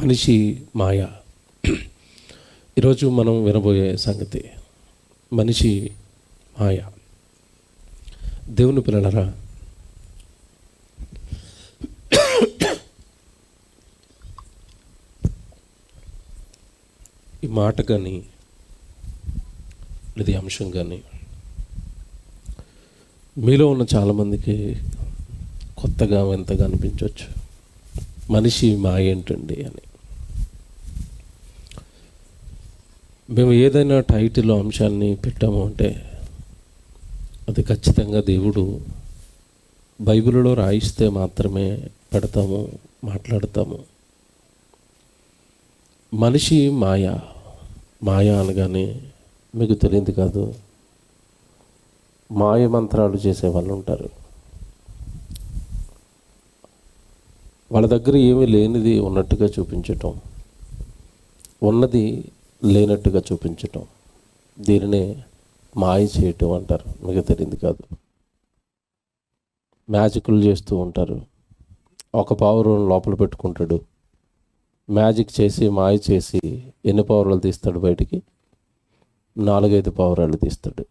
మనిషి మాయ. ఈరోజు మనం వినబోయే సంగతి మనిషి మాయ. దేవుని పిల్లలరా, ఈ మాట కానీ ఇది అంశం కానీ మీలో ఉన్న చాలామందికి కొత్తగా ఎంతగా అనిపించవచ్చు. మనిషి మాయ ఏంటండి అని. మేము ఏదైనా టైటిల్ అంశాన్ని పెట్టాము అంటే అది ఖచ్చితంగా దేవుడు బైబిల్లో రాయిస్తే మాత్రమే పెడతాము, మాట్లాడతాము. మనిషి మాయ. మాయ అనగానే మీకు తెలియదు కాదు, మాయ మంత్రాలు చేసే వాళ్ళు ఉంటారు. వాళ్ళ దగ్గర ఏమీ లేనిది ఉన్నట్టుగా చూపించటం, ఉన్నది లేనట్టుగా చూపించటం, దీనినే మాయ చేయటం అంటారు. మీకు తెలియదు కాదు. మ్యాజిక్లు చేస్తూ ఉంటారు. ఒక పావురం లోపల పెట్టుకుంటాడు, మ్యాజిక్ చేసి మాయ చేసి ఎన్ని పావురాలు తీస్తాడు బయటికి? 4-5 పావురాలు తీస్తాడు.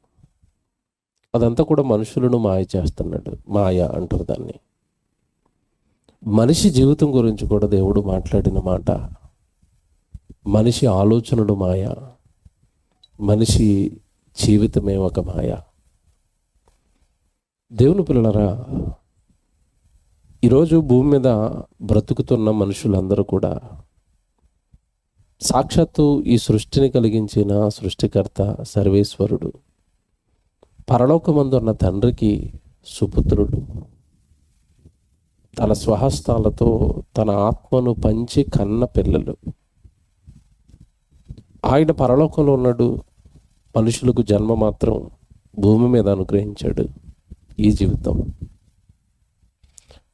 అదంతా కూడా మనుషులను మాయ చేస్తున్నాడు. మాయ అంటారు దాన్ని. మనిషి జీవితం గురించి కూడా దేవుడు మాట్లాడిన మాట, మనిషి ఆలోచనలు మాయ, మనిషి జీవితమే ఒక మాయ. దేవుని పిల్లలరా, ఈరోజు భూమి మీద బ్రతుకుతున్న మనుషులందరూ కూడా సాక్షాత్తు ఈ సృష్టిని కలిగించిన సృష్టికర్త సర్వేశ్వరుడు, పరలోకమందు ఉన్న తండ్రికి సుపుత్రుడు, తన స్వహస్తాలతో తన ఆత్మను పంచి కన్న పిల్లలు. ఆయన పరలోకంలో ఉన్నాడు, మనుషులకు జన్మ మాత్రం భూమి మీద అనుగ్రహించాడు. ఈ జీవితం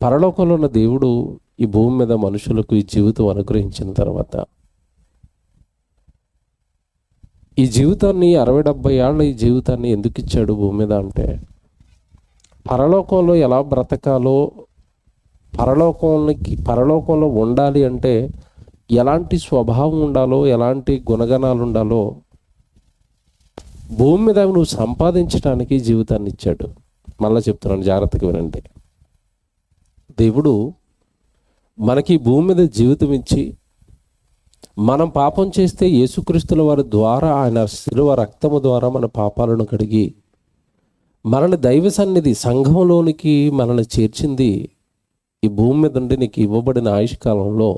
పరలోకంలో ఉన్న దేవుడు ఈ భూమి మీద మనుషులకు ఈ జీవితం అనుగ్రహించిన తర్వాత ఈ జీవితాన్ని 60-70 ఏళ్ళ ఈ జీవితాన్ని ఎందుకు ఇచ్చాడు భూమి మీద అంటే, పరలోకంలో ఎలా బ్రతకాలో, పరలోకంలో ఉండాలి అంటే ఎలాంటి స్వభావం ఉండాలో, ఎలాంటి గుణగణాలు ఉండాలో భూమి మీద నువ్వు సంపాదించడానికి జీవితాన్ని ఇచ్చాడు. మళ్ళీ చెప్తున్నాను, జాగ్రత్తగా వినండి. దేవుడు మనకి భూమి మీద జీవితం ఇచ్చి, మనం పాపం చేస్తే యేసుక్రీస్తుల వారి ద్వారా, ఆయన శిలువ రక్తము ద్వారా మన పాపాలను కడిగి మనల్ని దైవ సన్నిధి సంఘంలోనికి మనల్ని చేర్చింది. ఈ భూమి మీద ఉండి నీకు ఇవ్వబడిన ఆయుష్కాలంలో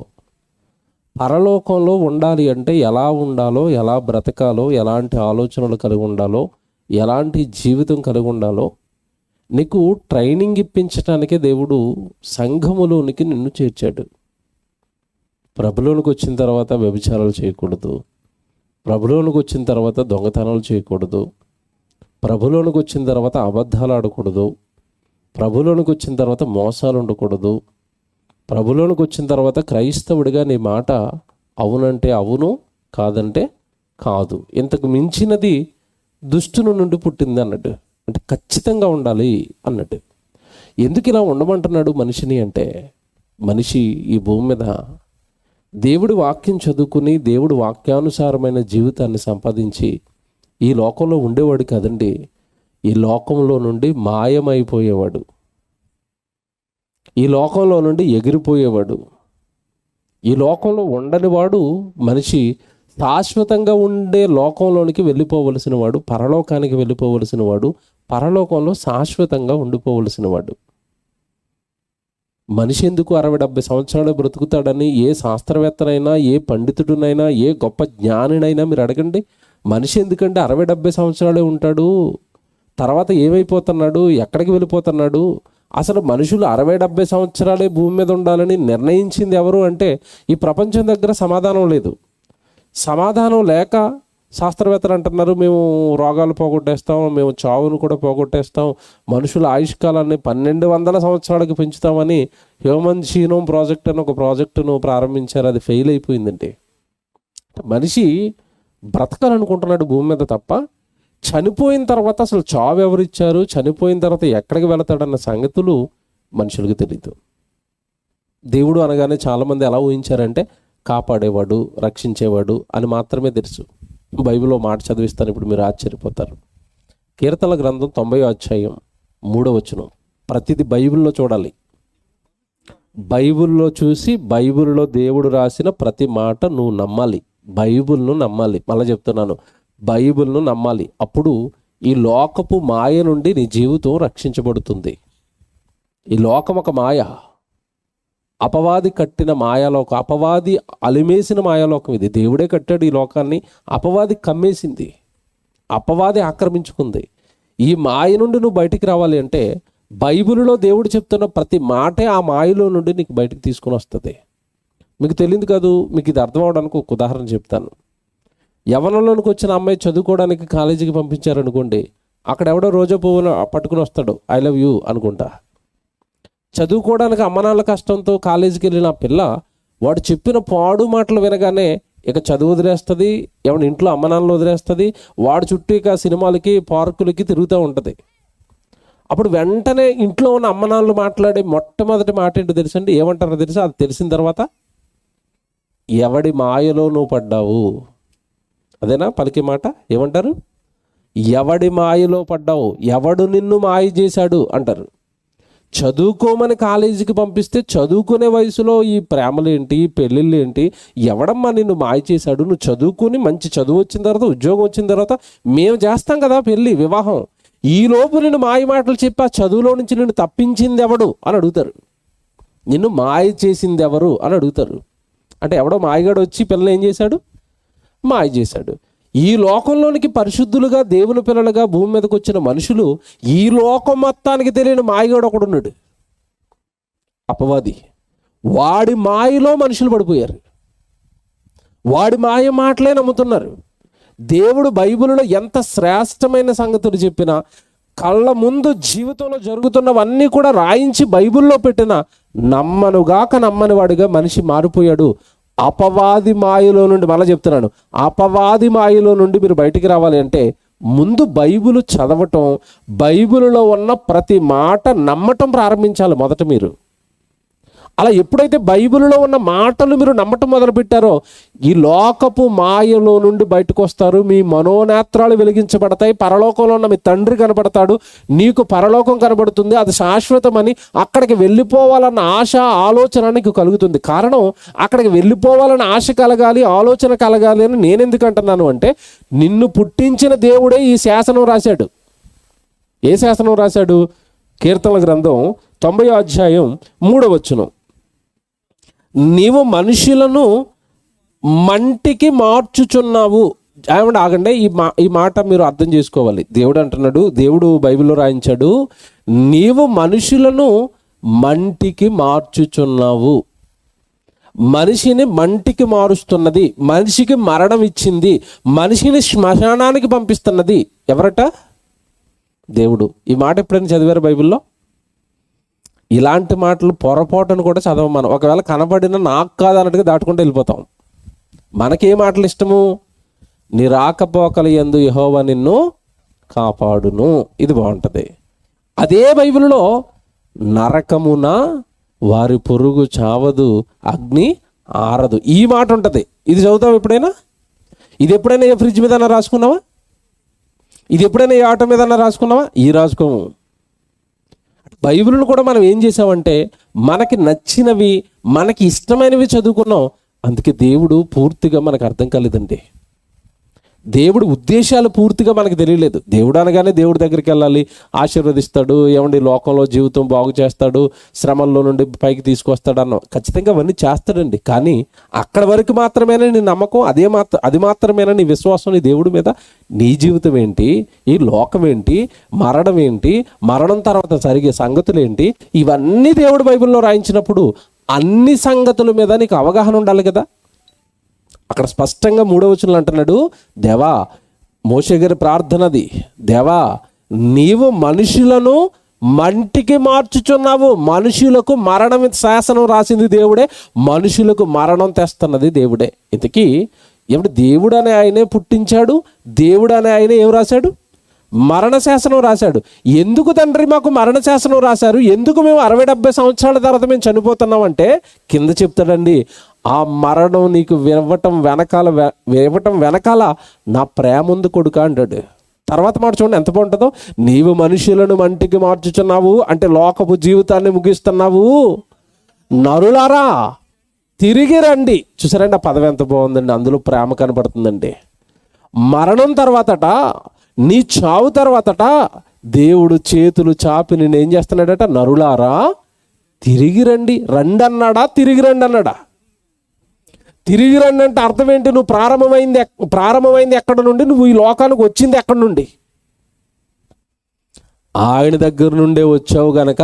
పరలోకంలో ఉండాలి అంటే ఎలా ఉండాలో, ఎలా బ్రతకాలో, ఎలాంటి ఆలోచనలు కలిగి ఉండాలో, ఎలాంటి జీవితం కలిగి ఉండాలో నీకు ట్రైనింగ్ ఇప్పించటానికే దేవుడు సంఘములోనికి నిన్ను చేర్చాడు. ప్రభులోనికి వచ్చిన తర్వాత వ్యభిచారాలు చేయకూడదు, ప్రభులోనికి వచ్చిన తర్వాత దొంగతనాలు చేయకూడదు, ప్రభులోనికి వచ్చిన తర్వాత అబద్ధాలు ఆడకూడదు, ప్రభులోనికి వచ్చిన తర్వాత మోసాలు ఉండకూడదు, ప్రభులోనికి వచ్చిన తర్వాత క్రైస్తవుడిగా నీ మాట అవునంటే అవును, కాదంటే కాదు, ఇంతకు మించినది దుష్టుని నుండి పుట్టింది అన్నట్టు. అంటే ఖచ్చితంగా ఉండాలి అన్నట్టు. ఎందుకు ఇలా ఉండమంటున్నాడు మనిషిని అంటే, మనిషి ఈ భూమి మీద దేవుడి వాక్యం చదువుకుని దేవుడి వాక్యానుసారమైన జీవితాన్ని సంపాదించి ఈ లోకంలో ఉండేవాడు కదండి. ఈ లోకంలో నుండి మాయమైపోయేవాడు, ఈ లోకంలో నుండి ఎగిరిపోయేవాడు, ఈ లోకంలో ఉండని వాడు మనిషి శాశ్వతంగా ఉండే లోకంలోనికి వెళ్ళిపోవలసిన వాడు, పరలోకానికి వెళ్ళిపోవలసిన వాడు, పరలోకంలో శాశ్వతంగా ఉండిపోవలసిన వాడు. మనిషి ఎందుకు 60-70 సంవత్సరాలు బ్రతుకుతాడని ఏ శాస్త్రవేత్తనైనా, ఏ పండితుడినైనా, ఏ గొప్ప జ్ఞానినైనా మీరు అడగండి. మనిషి ఎందుకంటే 60-70 సంవత్సరాలే ఉంటాడు, తర్వాత ఏమైపోతున్నాడు, ఎక్కడికి వెళ్ళిపోతున్నాడు? అసలు మనుషులు 60-70 సంవత్సరాలే భూమి మీద ఉండాలని నిర్ణయించింది ఎవరు అంటే ఈ ప్రపంచం దగ్గర సమాధానం లేదు. సమాధానం లేక శాస్త్రవేత్తలు అంటున్నారు, మేము రోగాలు పోగొట్టేస్తాం, మేము చావును కూడా పోగొట్టేస్తాం, మనుషుల ఆయుష్కాలాన్ని 1200 సంవత్సరాలకు పెంచుతామని హ్యూమన్ జీనోమ్ ప్రాజెక్ట్ అని ఒక ప్రాజెక్టును ప్రారంభించారు. అది ఫెయిల్ అయిపోయిందండి. మనిషి బ్రతకాలనుకుంటున్నాడు భూమి మీద తప్ప చనిపోయిన తర్వాత అసలు చావు ఎవరిచ్చారు, చనిపోయిన తర్వాత ఎక్కడికి వెళతాడన్న సంగతులు మనుషులకు తెలియదు. దేవుడు అనగానే చాలామంది ఎలా ఊహించారంటే కాపాడేవాడు, రక్షించేవాడు అని మాత్రమే తెలుసు. బైబిల్లో మాట చదివిస్తాను, ఇప్పుడు మీరు ఆశ్చర్యపోతారు. కీర్తనల గ్రంథం 90వ అధ్యాయం 3వ వచనం. ప్రతిదీ బైబిల్లో చూడాలి. బైబిల్లో చూసి బైబిల్లో దేవుడు రాసిన ప్రతి మాట నువ్వు నమ్మాలి. బైబిల్ను నమ్మాలి. మళ్ళీ చెప్తున్నాను, బైబిల్ను నమ్మాలి. అప్పుడు ఈ లోకపు మాయ నుండి నీ జీవితం రక్షించబడుతుంది. ఈ లోకం ఒక మాయ, అపవాది కట్టిన మాయాలోకం, అపవాది అలిమేసిన మాయాలోకం ఇది. దేవుడే కట్టాడు ఈ లోకాన్ని, అపవాది కమ్మేసింది, అపవాది ఆక్రమించుకుంది. ఈ మాయ నుండి నువ్వు బయటికి రావాలి అంటే బైబిల్లో దేవుడు చెప్తున్న ప్రతి మాటే ఆ మాయలో నుండి నీకు బయటికి తీసుకుని వస్తుంది. మీకు తెలియదు కాదు, మీకు ఇది అర్థం అవడానికి ఒక ఉదాహరణ చెప్తాను. యవ్వనంలోనికి వచ్చిన అమ్మాయి చదువుకోవడానికి కాలేజీకి పంపించారనుకోండి, అక్కడ ఎవడో రోజా పువ్వును పట్టుకుని వస్తాడు, ఐ లవ్ యూ అనుకుంటా. చదువుకోవడానికి అమ్మనాళ్ళ కష్టంతో కాలేజీకి వెళ్ళిన పిల్ల వాడు చెప్పిన పాడు మాటలు వినగానే ఇక చదువు వదిలేస్తుంది, ఎవరి ఇంట్లో అమ్మనాన్నలు వదిలేస్తుంది, వాడు చుట్టూ ఇక సినిమాలకి పార్కులకి తిరుగుతూ ఉంటుంది. అప్పుడు వెంటనే ఇంట్లో ఉన్న అమ్మనాన్నలు మాట్లాడే మొట్టమొదటి మాట ఏంటో తెలుసండి? ఏమంటారో తెలుసా? అది తెలిసిన తర్వాత, ఎవడి మాయలో నువ్వు పడ్డావు. అదేనా పలికే మాట? ఏమంటారు? ఎవడి మాయలో పడ్డావు, ఎవడు నిన్ను మాయ చేశాడు అంటారు. చదువుకోమని కాలేజీకి పంపిస్తే చదువుకునే వయసులో ఈ ప్రేమలేంటి, పెళ్ళిళ్ళు ఏంటి, ఎవడమ్మా నిన్ను మాయ చేశాడు? నువ్వు చదువుకుని మంచి చదువు వచ్చిన తర్వాత, ఉద్యోగం వచ్చిన తర్వాత మేము చేస్తాం కదా పెళ్ళి, వివాహం. ఈ లోపు నిన్ను మాయ మాటలు చెప్పి ఆ చదువులో నుంచి నిన్ను తప్పించింది ఎవడు అని అడుగుతారు. నిన్ను మాయ చేసింది ఎవరు అని అడుగుతారు. అంటే ఎవడో మాయగాడు వచ్చి పిల్లలు ఏం చేశాడు? మాయ చేశాడు. ఈ లోకంలోనికి పరిశుద్ధులుగా దేవుని పిల్లలుగా భూమి మీదకి వచ్చిన మనుషులు, ఈ లోకం మొత్తానికి తెలియని మాయగాడు ఒకడున్నాడు, అపవాది. వాడి మాయలో మనుషులు పడిపోయారు, వాడి మాయ మాటలే నమ్ముతున్నారు. దేవుడు బైబిల్లో ఎంత శ్రేష్టమైన సంగతులు చెప్పినా, కళ్ళ ముందు జీవితంలో జరుగుతున్నవన్నీ కూడా రాయించి బైబిల్లో పెట్టిన నమ్మనుగాక నమ్మని వాడిగా మనిషి మారిపోయాడు. అపవాది మాయలో నుండి, మళ్ళీ చెప్తున్నాను, అపవాది మాయలో నుండి మీరు బయటికి రావాలి అంటే ముందు బైబిల్ చదవటం, బైబిల్లో ఉన్న ప్రతి మాట నమ్మటం ప్రారంభించాలి మొదట మీరు. అలా ఎప్పుడైతే బైబిల్లో ఉన్న మాటలు మీరు నమ్మటం మొదలుపెట్టారో ఈ లోకపు మాయలో నుండి బయటకు వస్తారు. మీ మనోనేత్రాలు వెలిగించబడతాయి. పరలోకంలో ఉన్న మీ తండ్రి కనబడతాడు, నీకు పరలోకం కనబడుతుంది, అది శాశ్వతమని. అక్కడికి వెళ్ళిపోవాలన్న ఆశ, ఆలోచన నీకు కలుగుతుంది. కారణం, అక్కడికి వెళ్ళిపోవాలన్న ఆశ కలగాలి, ఆలోచన కలగాలి అని నేను ఎందుకు అంటున్నాను అంటే, నిన్ను పుట్టించిన దేవుడే ఈ శాసనం రాశాడు. ఏ శాసనం రాశాడు? కీర్తనల గ్రంథం 90వ అధ్యాయం 3వ వచనం. నీవు మనుషులను మంటికి మార్చుచున్నావు. ఏమంటే ఆగండి, ఈ మాట మీరు అర్థం చేసుకోవాలి. దేవుడు అంటున్నాడు, దేవుడు బైబిల్లో రాయించాడు, నీవు మనుషులను మంటికి మార్చుచున్నావు. మనిషిని మంటికి మారుస్తున్నది, మనిషికి మరణం ఇచ్చింది, మనిషిని శ్మశానానికి పంపిస్తున్నది ఎవరట? దేవుడు. ఈ మాట ఎప్పుడైనా చదివారు బైబిల్లో? ఇలాంటి మాటలు పొరపాటును కూడా చదవం మనం. ఒకవేళ కనబడిన నాకు కాదన్నట్టుగా దాటుకుంటూ వెళ్ళిపోతాం. మనకే మాటలు ఇష్టము? నీ రాకపోకల యందు యెహోవా నిన్ను కాపాడును, ఇది బాగుంటుంది. అదే బైబిల్లో నరకమున వారి పురుగు చావదు, అగ్ని ఆరదు, ఈ మాట ఉంటుంది. ఇది చదువుతాం ఎప్పుడైనా? ఇది ఎప్పుడైనా ఏ ఫ్రిడ్జ్ మీద రాసుకున్నావా? ఇది ఎప్పుడైనా ఏ ఆటో మీద రాసుకున్నావా? ఈ రాసుకోము. బైబిల్ను కూడా మనం ఏం చేసామంటే మనకి నచ్చినవి, మనకి ఇష్టమైనవి చదువుకున్నాం. అందుకే దేవుడు పూర్తిగా మనకు అర్థం కాలేదండి. దేవుడు ఉద్దేశాలు పూర్తిగా మనకు తెలియలేదు. దేవుడు అనగానే దేవుడి దగ్గరికి వెళ్ళాలి, ఆశీర్వదిస్తాడు, ఏమండి లోకంలో జీవితం బాగు చేస్తాడు, శ్రమల్లో నుండి పైకి తీసుకొస్తాడు అన్నాం. ఖచ్చితంగా అవన్నీ చేస్తాడండి. కానీ అక్కడ వరకు మాత్రమేనా నీ నమ్మకం? అది మాత్రమేనా నీ విశ్వాసం నీ దేవుడి మీద? నీ జీవితం ఏంటి, ఈ లోకం ఏంటి, మరణం ఏంటి, మరణం తర్వాత జరిగే సంగతులు ఏంటి, ఇవన్నీ దేవుడు బైబిల్లో రాయించినప్పుడు అన్ని సంగతుల మీద నీకు అవగాహన ఉండాలి కదా. అక్కడ స్పష్టంగా 3వ వచనంలో అంటున్నాడు, దేవా, మోషే గారి ప్రార్థనది, దేవా నీవు మనుషులను మంటికి మార్చుచున్నావు. మనుషులకు మరణం శాసనం రాసింది దేవుడే, మనుషులకు మరణం తెస్తున్నది దేవుడే. ఇంతకీ ఏమిటి? దేవుడు అనే ఆయనే పుట్టించాడు, దేవుడు అనే ఆయనే ఏం రాశాడు? మరణ శాసనం రాశాడు. ఎందుకు తండ్రి మాకు మరణ శాసనం రాశారు? ఎందుకు మేము 60-70 సంవత్సరాల తర్వాత మేము చనిపోతున్నాం అంటే కింద చెప్తాడండి, ఆ మరణం నీకు ఇవ్వటం వెనకాల నా ప్రేమ ఉంది కొడుకా అంటాడు. తర్వాత మాట చూడండి ఎంత బాగుంటుందో. నీవు మనుషులను మంటికి మార్చుచున్నావు అంటే లోకపు జీవితాన్ని ముగిస్తున్నావు. నరులారా తిరిగి రండి. చూసారండి ఆ పదవి ఎంత బాగుందండి, అందులో ప్రేమ కనపడుతుందండి. మరణం తర్వాతట, నీ చావు తర్వాతట దేవుడు చేతులు చాపి నేను ఏం చేస్తున్నాడట, నరులారా తిరిగి రండి. రండి అన్నాడా, తిరిగి రండి అన్నాడా? తిరిగి రండి అంటే అర్థం ఏంటి? నువ్వు ప్రారంభమైంది ఎక్కడ నుండి? నువ్వు ఈ లోకానికి వచ్చింది ఎక్కడి నుండి? ఆయన దగ్గర నుండే వచ్చావు గనక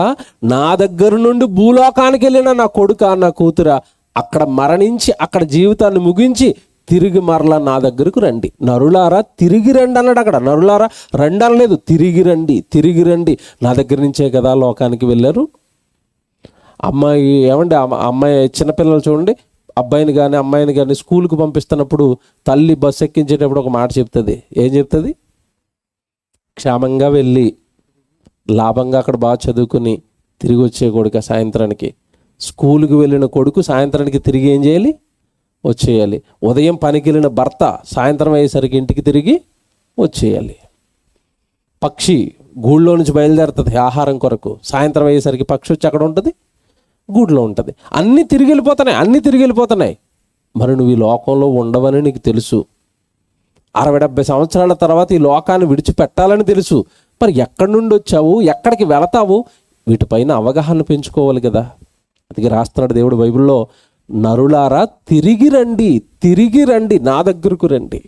నా దగ్గర నుండి భూలోకానికి వెళ్ళిన నా కొడుక నా కూతురా అక్కడ మరణించి అక్కడ జీవితాన్ని ముగించి తిరిగి మరలా నా దగ్గరకు రండి. నరులారా తిరిగి రండి అన్నాడు. అక్కడ నరులారా రండి అనలేదు, తిరిగి రండి. తిరిగి రండి, నా దగ్గర నుంచే కదా లోకానికి వెళ్ళారు. అమ్మాయి ఏమండి, అమ్మాయి చిన్నపిల్లలు చూడండి, అబ్బాయిని కానీ అమ్మాయిని కానీ స్కూల్కి పంపిస్తున్నప్పుడు తల్లి బస్సు ఎక్కించేటప్పుడు ఒక మాట చెప్తుంది. ఏం చెప్తుంది? క్షేమంగా వెళ్ళి లాభంగా అక్కడ బాగా చదువుకుని తిరిగి వచ్చే కొడుకు సాయంత్రానికి. స్కూల్కి వెళ్ళిన కొడుకు సాయంత్రానికి తిరిగి ఏం చేయాలి? వచ్చేయాలి. ఉదయం పనికి వెళ్ళిన భర్త సాయంత్రం అయ్యేసరికి ఇంటికి తిరిగి వచ్చేయాలి. పక్షి గూళ్ళో నుంచి బయలుదేరుతుంది ఆహారం కొరకు, సాయంత్రం అయ్యేసరికి పక్షి వచ్చి అక్కడ ఉంటుంది, గూడులో ఉంటుంది. అన్నీ తిరిగి వెళ్ళిపోతున్నాయి. మరి నువ్వు ఈ లోకంలో ఉండవని నీకు తెలుసు. 60-70 సంవత్సరాల తర్వాత ఈ లోకాన్ని విడిచిపెట్టాలని తెలుసు. మరి ఎక్కడి నుండి వచ్చావు, ఎక్కడికి వెళతావు, వీటిపైన అవగాహన పెంచుకోవాలి కదా. అందుకే రాస్తున్నాడు దేవుడు బైబిల్లో, నరులారా తిరిగి రండి, నా దగ్గరకు రండి.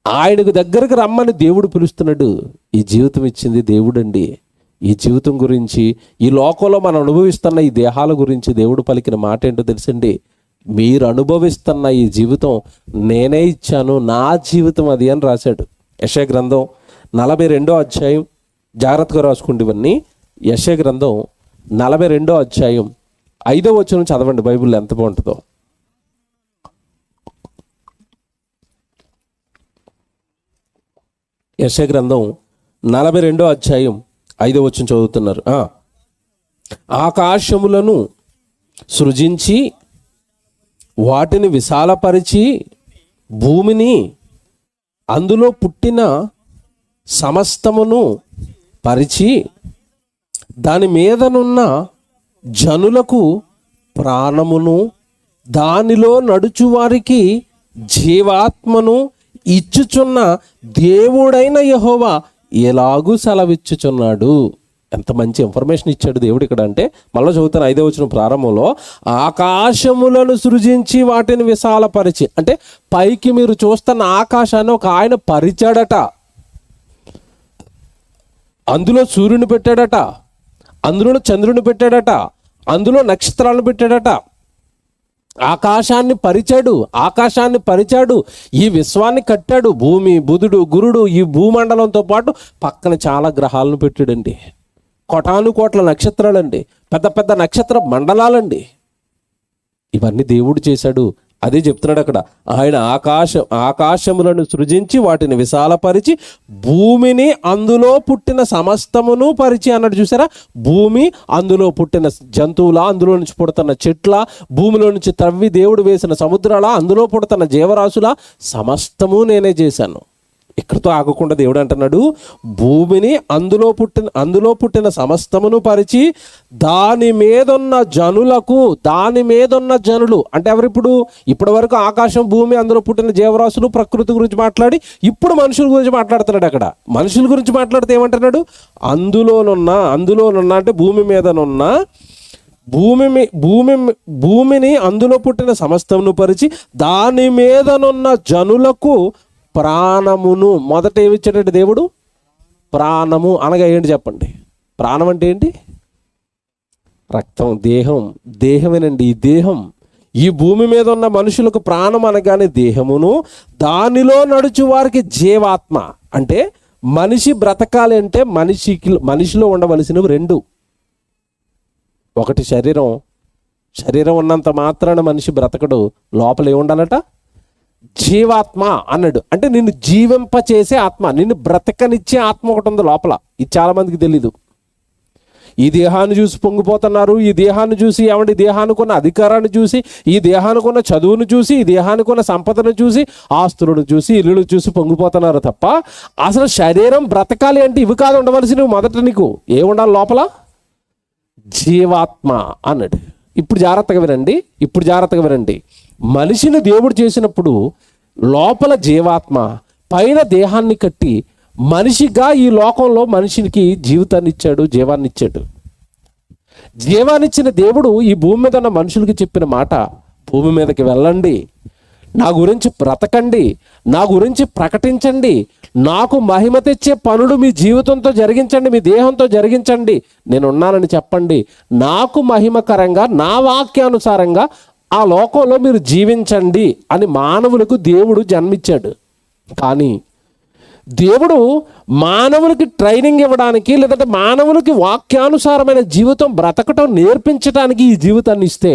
ఆయనకు దగ్గరకు రమ్మని దేవుడు పిలుస్తున్నాడు. ఈ జీవితం ఇచ్చింది దేవుడండి. ఈ జీవితం గురించి, ఈ లోకంలో మనం అనుభవిస్తున్న ఈ దేహాల గురించి దేవుడు పలికిన మాట ఏంటో తెలుసండి? మీరు అనుభవిస్తున్న ఈ జీవితం నేనే ఇచ్చాను, నా జీవితం అది అని రాశాడు. యెషయా గ్రంథం 42వ అధ్యాయం, జాగ్రత్తగా రాసుకోండి ఇవన్నీ. యెషయా గ్రంథం 42వ అధ్యాయం 5వ వచనం చదవండి, బైబిల్లో ఎంత బాగుంటుందో. యెషయా గ్రంథం 42వ అధ్యాయం 5వ వచనం చదువుతున్నారు. ఆకాశములను సృజించి వాటిని విశాలపరిచి భూమిని అందులో పుట్టిన సమస్తమును పరిచి దాని మీదనున్న జనులకు ప్రాణమును దానిలో నడుచువారికి జీవాత్మను ఇచ్చుచున్న దేవుడైన యెహోవా ఎలాగూ సెలవిచ్చుచున్నాడు. ఎంత మంచి ఇన్ఫర్మేషన్ ఇచ్చాడు దేవుడు ఇక్కడ అంటే. మళ్ళీ చదువుతాను 5వ వచనం ప్రారంభంలో. ఆకాశములను సృజించి వాటిని విశాలపరిచి అంటే పైకి మీరు చూస్తున్న ఆకాశాన్ని ఒక ఆయన పరిచాడట. అందులో సూర్యుని పెట్టాడట, అందులో చంద్రుని పెట్టాడట, అందులో నక్షత్రాలను పెట్టాడట. ఆకాశాన్ని పరిచాడు, ఈ విశ్వాన్ని కట్టాడు. భూమి, బుధుడు, గురుడు, ఈ భూమండలంతో పాటు పక్కన చాలా గ్రహాలను పెట్టాడండి. కోటాను కోట్ల నక్షత్రాలండి, పెద్ద పెద్ద నక్షత్ర మండలాలండి. ఇవన్నీ దేవుడు చేశాడు. అదే చెప్తున్నాడు అక్కడ. ఆయన ఆకాశములను సృజించి వాటిని విశాలపరిచి భూమిని అందులో పుట్టిన సమస్తమును పరిచి అన్నాడు. చూసారా? భూమి, అందులో పుట్టిన జంతువుల, అందులో నుంచి పుడుతున్న చెట్ల, భూమిలో నుంచి త్రవ్వి దేవుడు వేసిన సముద్రాల, అందులో పుడుతున్న జీవరాశుల సమస్తము నేనే చేశాను. ఇక్కడితో ఆగకుండా దేవుడు అంటున్నాడు, భూమిని అందులో పుట్టిన సమస్తమును పరిచి దాని మీదున్న జనులు అంటే ఎవరిప్పుడు? ఇప్పటి వరకు ఆకాశం, భూమి, అందులో పుట్టిన జీవరాశులు, ప్రకృతి గురించి మాట్లాడి ఇప్పుడు మనుషుల గురించి మాట్లాడుతున్నాడు. అక్కడ మనుషుల గురించి మాట్లాడితే ఏమంటున్నాడు? అందులోనున్న అంటే భూమి మీదనున్న భూమిని అందులో పుట్టిన సమస్తమును పరిచి దాని మీదనున్న జనులకు ప్రాణమును. మొదట ఏమిచ్చాడంటే దేవుడు? ప్రాణము అనగా ఏంటి చెప్పండి? ప్రాణం అంటే ఏంటి? రక్తం, దేహమేనండి. ఈ దేహం, ఈ భూమి మీద ఉన్న మనుషులకు ప్రాణం అనగానే దేహమును, దానిలో నడుచు వారికి జీవాత్మ. అంటే మనిషి బ్రతకాలి అంటే మనిషిలో ఉండవలసినవి రెండు. ఒకటి శరీరం ఉన్నంత మాత్రాన మనిషి బ్రతకడు. లోపల ఏముండాలట? జీవాత్మ అన్నాడు. అంటే నిన్ను జీవింపచేసే ఆత్మ, నిన్ను బ్రతకనిచ్చే ఆత్మ ఒకటి ఉంది లోపల. ఇది చాలా మందికి తెలీదు. ఈ దేహాన్ని చూసి పొంగిపోతున్నారు, ఈ దేహాన్ని చూసి ఏమంటే దేహానికి ఉన్న అధికారాన్ని చూసి, ఈ దేహానికి ఉన్న చదువును చూసి, ఈ దేహానికి ఉన్న సంపదను చూసి, ఆస్తులను చూసి, ఇల్లును చూసి పొంగిపోతున్నారు తప్ప అసలు శరీరం బ్రతకాలి అంటే ఇవి కాదు ఉండవలసినవి. మొదట నీకు ఏముండాలి లోపల? జీవాత్మ అన్నాడు. ఇప్పుడు జాగ్రత్తగా వినండి. మనిషిని దేవుడు చేసినప్పుడు లోపల జీవాత్మ, పైన దేహాన్ని కట్టి మనిషిగా ఈ లోకంలో మనిషికి జీవితాన్ని ఇచ్చాడు, జీవాన్ని ఇచ్చాడు. జీవాన్నిచ్చిన దేవుడు ఈ భూమి మీద ఉన్న మనుషులకి చెప్పిన మాట, భూమి మీదకి వెళ్ళండి, నా గురించి బ్రతకండి, నా గురించి ప్రకటించండి, నాకు మహిమ తెచ్చే పనులు మీ జీవితంతో జరిగించండి, మీ దేహంతో జరిగించండి, నేనున్నానని చెప్పండి, నాకు మహిమకరంగా నా వాక్యానుసారంగా ఆ లోకంలో మీరు జీవించండి అని మానవులకు దేవుడు జన్మిచ్చాడు. కానీ దేవుడు మానవులకి ట్రైనింగ్ ఇవ్వడానికి, లేదంటే మానవులకి వాక్యానుసారమైన జీవితం బ్రతకటం నేర్పించడానికి ఈ జీవితాన్ని ఇస్తే,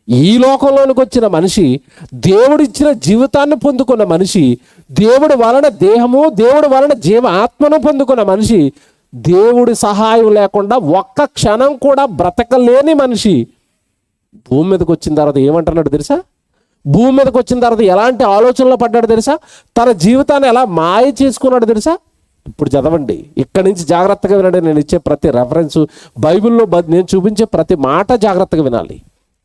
ఈ లోకంలోనికి వచ్చిన మనిషి, దేవుడిచ్చిన జీవితాన్ని పొందుకున్న మనిషి, దేవుడి వలన దేహము, దేవుడి వలన జీవ ఆత్మను పొందుకున్న మనిషి, దేవుడి సహాయం లేకుండా ఒక్క క్షణం కూడా బ్రతకలేని మనిషి భూమి మీదకి వచ్చిన తర్వాత ఏమంటున్నాడు తెలుసా? భూమి మీదకి వచ్చిన తర్వాత ఎలాంటి ఆలోచనలో పడ్డాడు తెలుసా? తన జీవితాన్ని ఎలా మాయ చేసుకున్నాడు తెలుసా? ఇప్పుడు చదవండి, ఇక్కడి నుంచి జాగ్రత్తగా వినండి. నేను ఇచ్చే ప్రతి రెఫరెన్స్, బైబిల్లో నేను చూపించే ప్రతి మాట జాగ్రత్తగా వినాలి.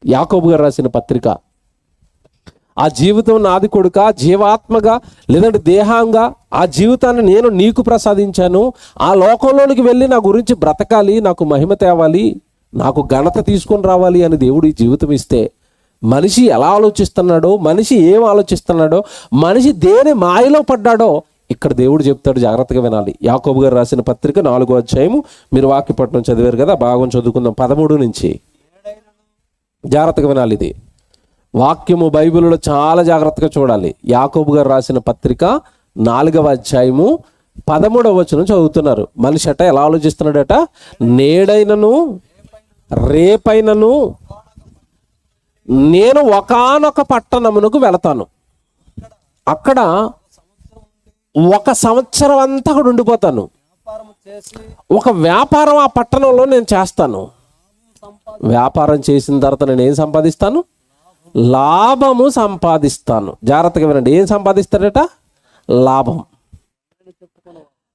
యాకోబు గారు రాసిన పత్రిక, ఆ జీవితం నాది కొడుక, జీవాత్మగా లేదంటే దేహంగా ఆ జీవితాన్ని నేను నీకు ప్రసాదించాను, ఆ లోకంలోనికి వెళ్ళి నా గురించి బ్రతకాలి, నాకు మహిమ తేవాలి, నాకు ఘనత తీసుకొని రావాలి అని దేవుడు ఈ జీవితం ఇస్తే, మనిషి ఎలా ఆలోచిస్తున్నాడో, మనిషి ఏం ఆలోచిస్తున్నాడో, మనిషి దేని మాయలో పడ్డాడో ఇక్కడ దేవుడు చెప్తాడు. జాగ్రత్తగా వినాలి. యాకోబు గారు రాసిన పత్రిక 4వ అధ్యాయము, మీరు వాక్యపట్నం చదివారు కదా, భాగం చదువుకుందాం 13 నుంచి. జాగ్రత్తగా వినాలి. ఇది వాక్యము బైబిల్లో చాలా జాగ్రత్తగా చూడాలి. యాకోబు గారు రాసిన పత్రిక 4వ అధ్యాయము 13వ వచనం చదువుతున్నారు. మనిషి అట ఎలా ఆలోచిస్తున్నాడట? నేడైనను రేపైనను నేను ఒకానొక పట్టణమునకు వెళతాను, అక్కడ 1 సంవత్సరం అంతా అక్కడ ఉండిపోతాను, ఒక వ్యాపారం ఆ పట్టణంలో నేను చేస్తాను. వ్యాపారం చేసిన తర్వాత నేను ఏం సంపాదిస్తాను? లాభము సంపాదిస్తాను. జాగ్రత్తగా వినండి, ఏం సంపాదిస్తాడట?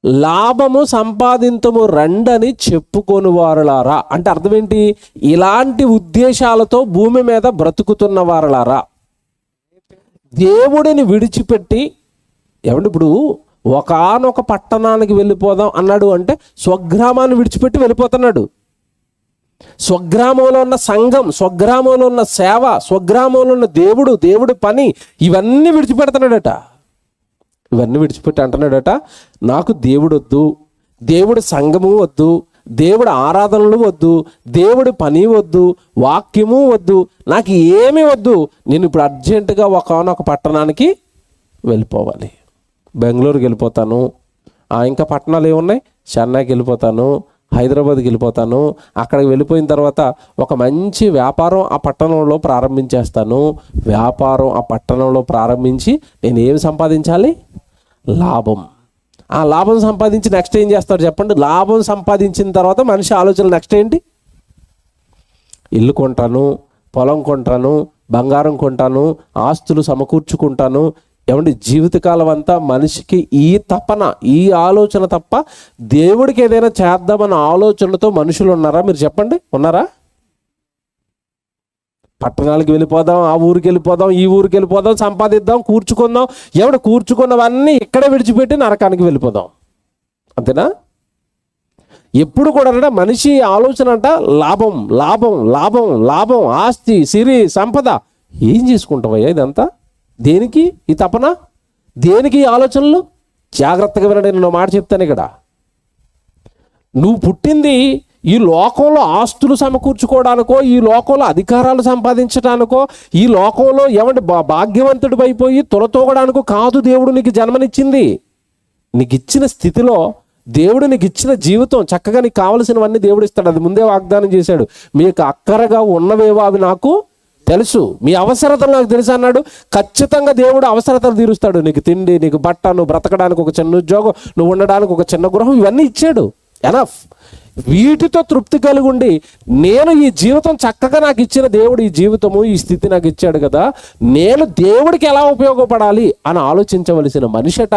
లాభము సంపాదించము రండని చెప్పుకొని వారులారా. అంటే అర్థం ఏంటి? ఇలాంటి ఉద్దేశాలతో భూమి మీద బ్రతుకుతున్న వారులారా, దేవుడిని విడిచిపెట్టి, ఏమంటే ఇప్పుడు ఒకానొక పట్టణానికి వెళ్ళిపోదాం అన్నాడు అంటే స్వగ్రామాన్ని విడిచిపెట్టి వెళ్ళిపోతున్నాడు. స్వగ్రామంలో ఉన్న సంఘం, స్వగ్రామంలో ఉన్న సేవ, స్వగ్రామంలో ఉన్న దేవుడి పని, ఇవన్నీ విడిచిపెడుతున్నాడట. ఇవన్నీ విడిచిపెట్టి అంటున్నాడట, నాకు దేవుడు వద్దు, దేవుడి సంఘము వద్దు, దేవుడి ఆరాధనలు వద్దు, దేవుడి పని వద్దు, వాక్యము వద్దు, నాకు ఏమీ వద్దు, నేను ఇప్పుడు అర్జెంటుగా ఒకానొక పట్టణానికి వెళ్ళిపోవాలి. బెంగళూరుకి వెళ్ళిపోతాను, ఇంకా పట్టణాలు ఏమున్నాయి, చెన్నైకి వెళ్ళిపోతాను, హైదరాబాద్కి వెళ్ళిపోతాను, అక్కడికి వెళ్ళిపోయిన తర్వాత ఒక మంచి వ్యాపారం ఆ పట్టణంలో ప్రారంభించేస్తాను. వ్యాపారం ఆ పట్టణంలో ప్రారంభించి నేను ఏమి సంపాదించాలి? లాభం. ఆ లాభం సంపాదించి నెక్స్ట్ ఏం చేస్తాడు చెప్పండి? లాభం సంపాదించిన తర్వాత మనిషి ఆలోచన నెక్స్ట్ ఏంటి? ఇల్లు కొంటాను, పొలం కొంటాను, బంగారం కొంటాను, ఆస్తులు సమకూర్చుకుంటాను. ఏమంటే జీవితకాలం అంతా మనిషికి ఈ తపన, ఈ ఆలోచన తప్ప దేవుడికి ఏదైనా చేద్దామన్న ఆలోచనలతో మనుషులు ఉన్నారా? మీరు చెప్పండి, ఉన్నారా? పట్టణాలకు వెళ్ళిపోదాం, ఆ ఊరికి వెళ్ళిపోదాం, ఈ ఊరికి వెళ్ళిపోదాం, సంపాదిద్దాం, కూర్చుకుందాం, ఎవడు కూర్చుకున్నవన్నీ ఇక్కడే విడిచిపెట్టి నరకానికి వెళ్ళిపోదాం, అంతేనా? ఎప్పుడు కూడా మనిషి ఆలోచన అంట లాభం, లాభం, లాభం, లాభం, ఆస్తి, సిరి, సంపద. ఏం చేసుకుంటావయ్యా ఇదంతా? దేనికి ఈ తపన? దేనికి ఈ ఆలోచనలు? జాగ్రత్తగా వినండి, నేను మాట చెప్తాను ఇక్కడ. నువ్వు పుట్టింది ఈ లోకంలో ఆస్తులు సమకూర్చుకోవడానికో, ఈ లోకంలో అధికారాలు సంపాదించడానికో, ఈ లోకంలో ఏమంటే భాగ్యవంతుడు అయిపోయి తొలతోగడానికో కాదు. దేవుడు నీకు జన్మనిచ్చింది. నీకు ఇచ్చిన స్థితిలో దేవుడు నీకు ఇచ్చిన జీవితం చక్కగా నీకు కావలసినవన్నీ దేవుడు ఇస్తాడు. అది ముందే వాగ్దానం చేశాడు. మీకు అక్కరగా ఉన్నవేవో అవి నాకు తెలుసు, మీ అవసరతలు నాకు తెలుసు అన్నాడు. ఖచ్చితంగా దేవుడు అవసరతలు తీరుస్తాడు. నీకు తిండి, నీకు బట్ట, నువ్వు బ్రతకడానికి ఒక చిన్న ఉద్యోగం, నువ్వు ఉండడానికి ఒక చిన్న గృహం, ఇవన్నీ ఇచ్చాడు. ఎనఫ్. వీటితో తృప్తి కలిగి ఉండి, నేను ఈ జీవితం చక్కగా నాకు ఇచ్చిన దేవుడు ఈ జీవితము ఈ స్థితి నాకు ఇచ్చాడు కదా, నేను దేవుడికి ఎలా ఉపయోగపడాలి అని ఆలోచించవలసిన మనిషట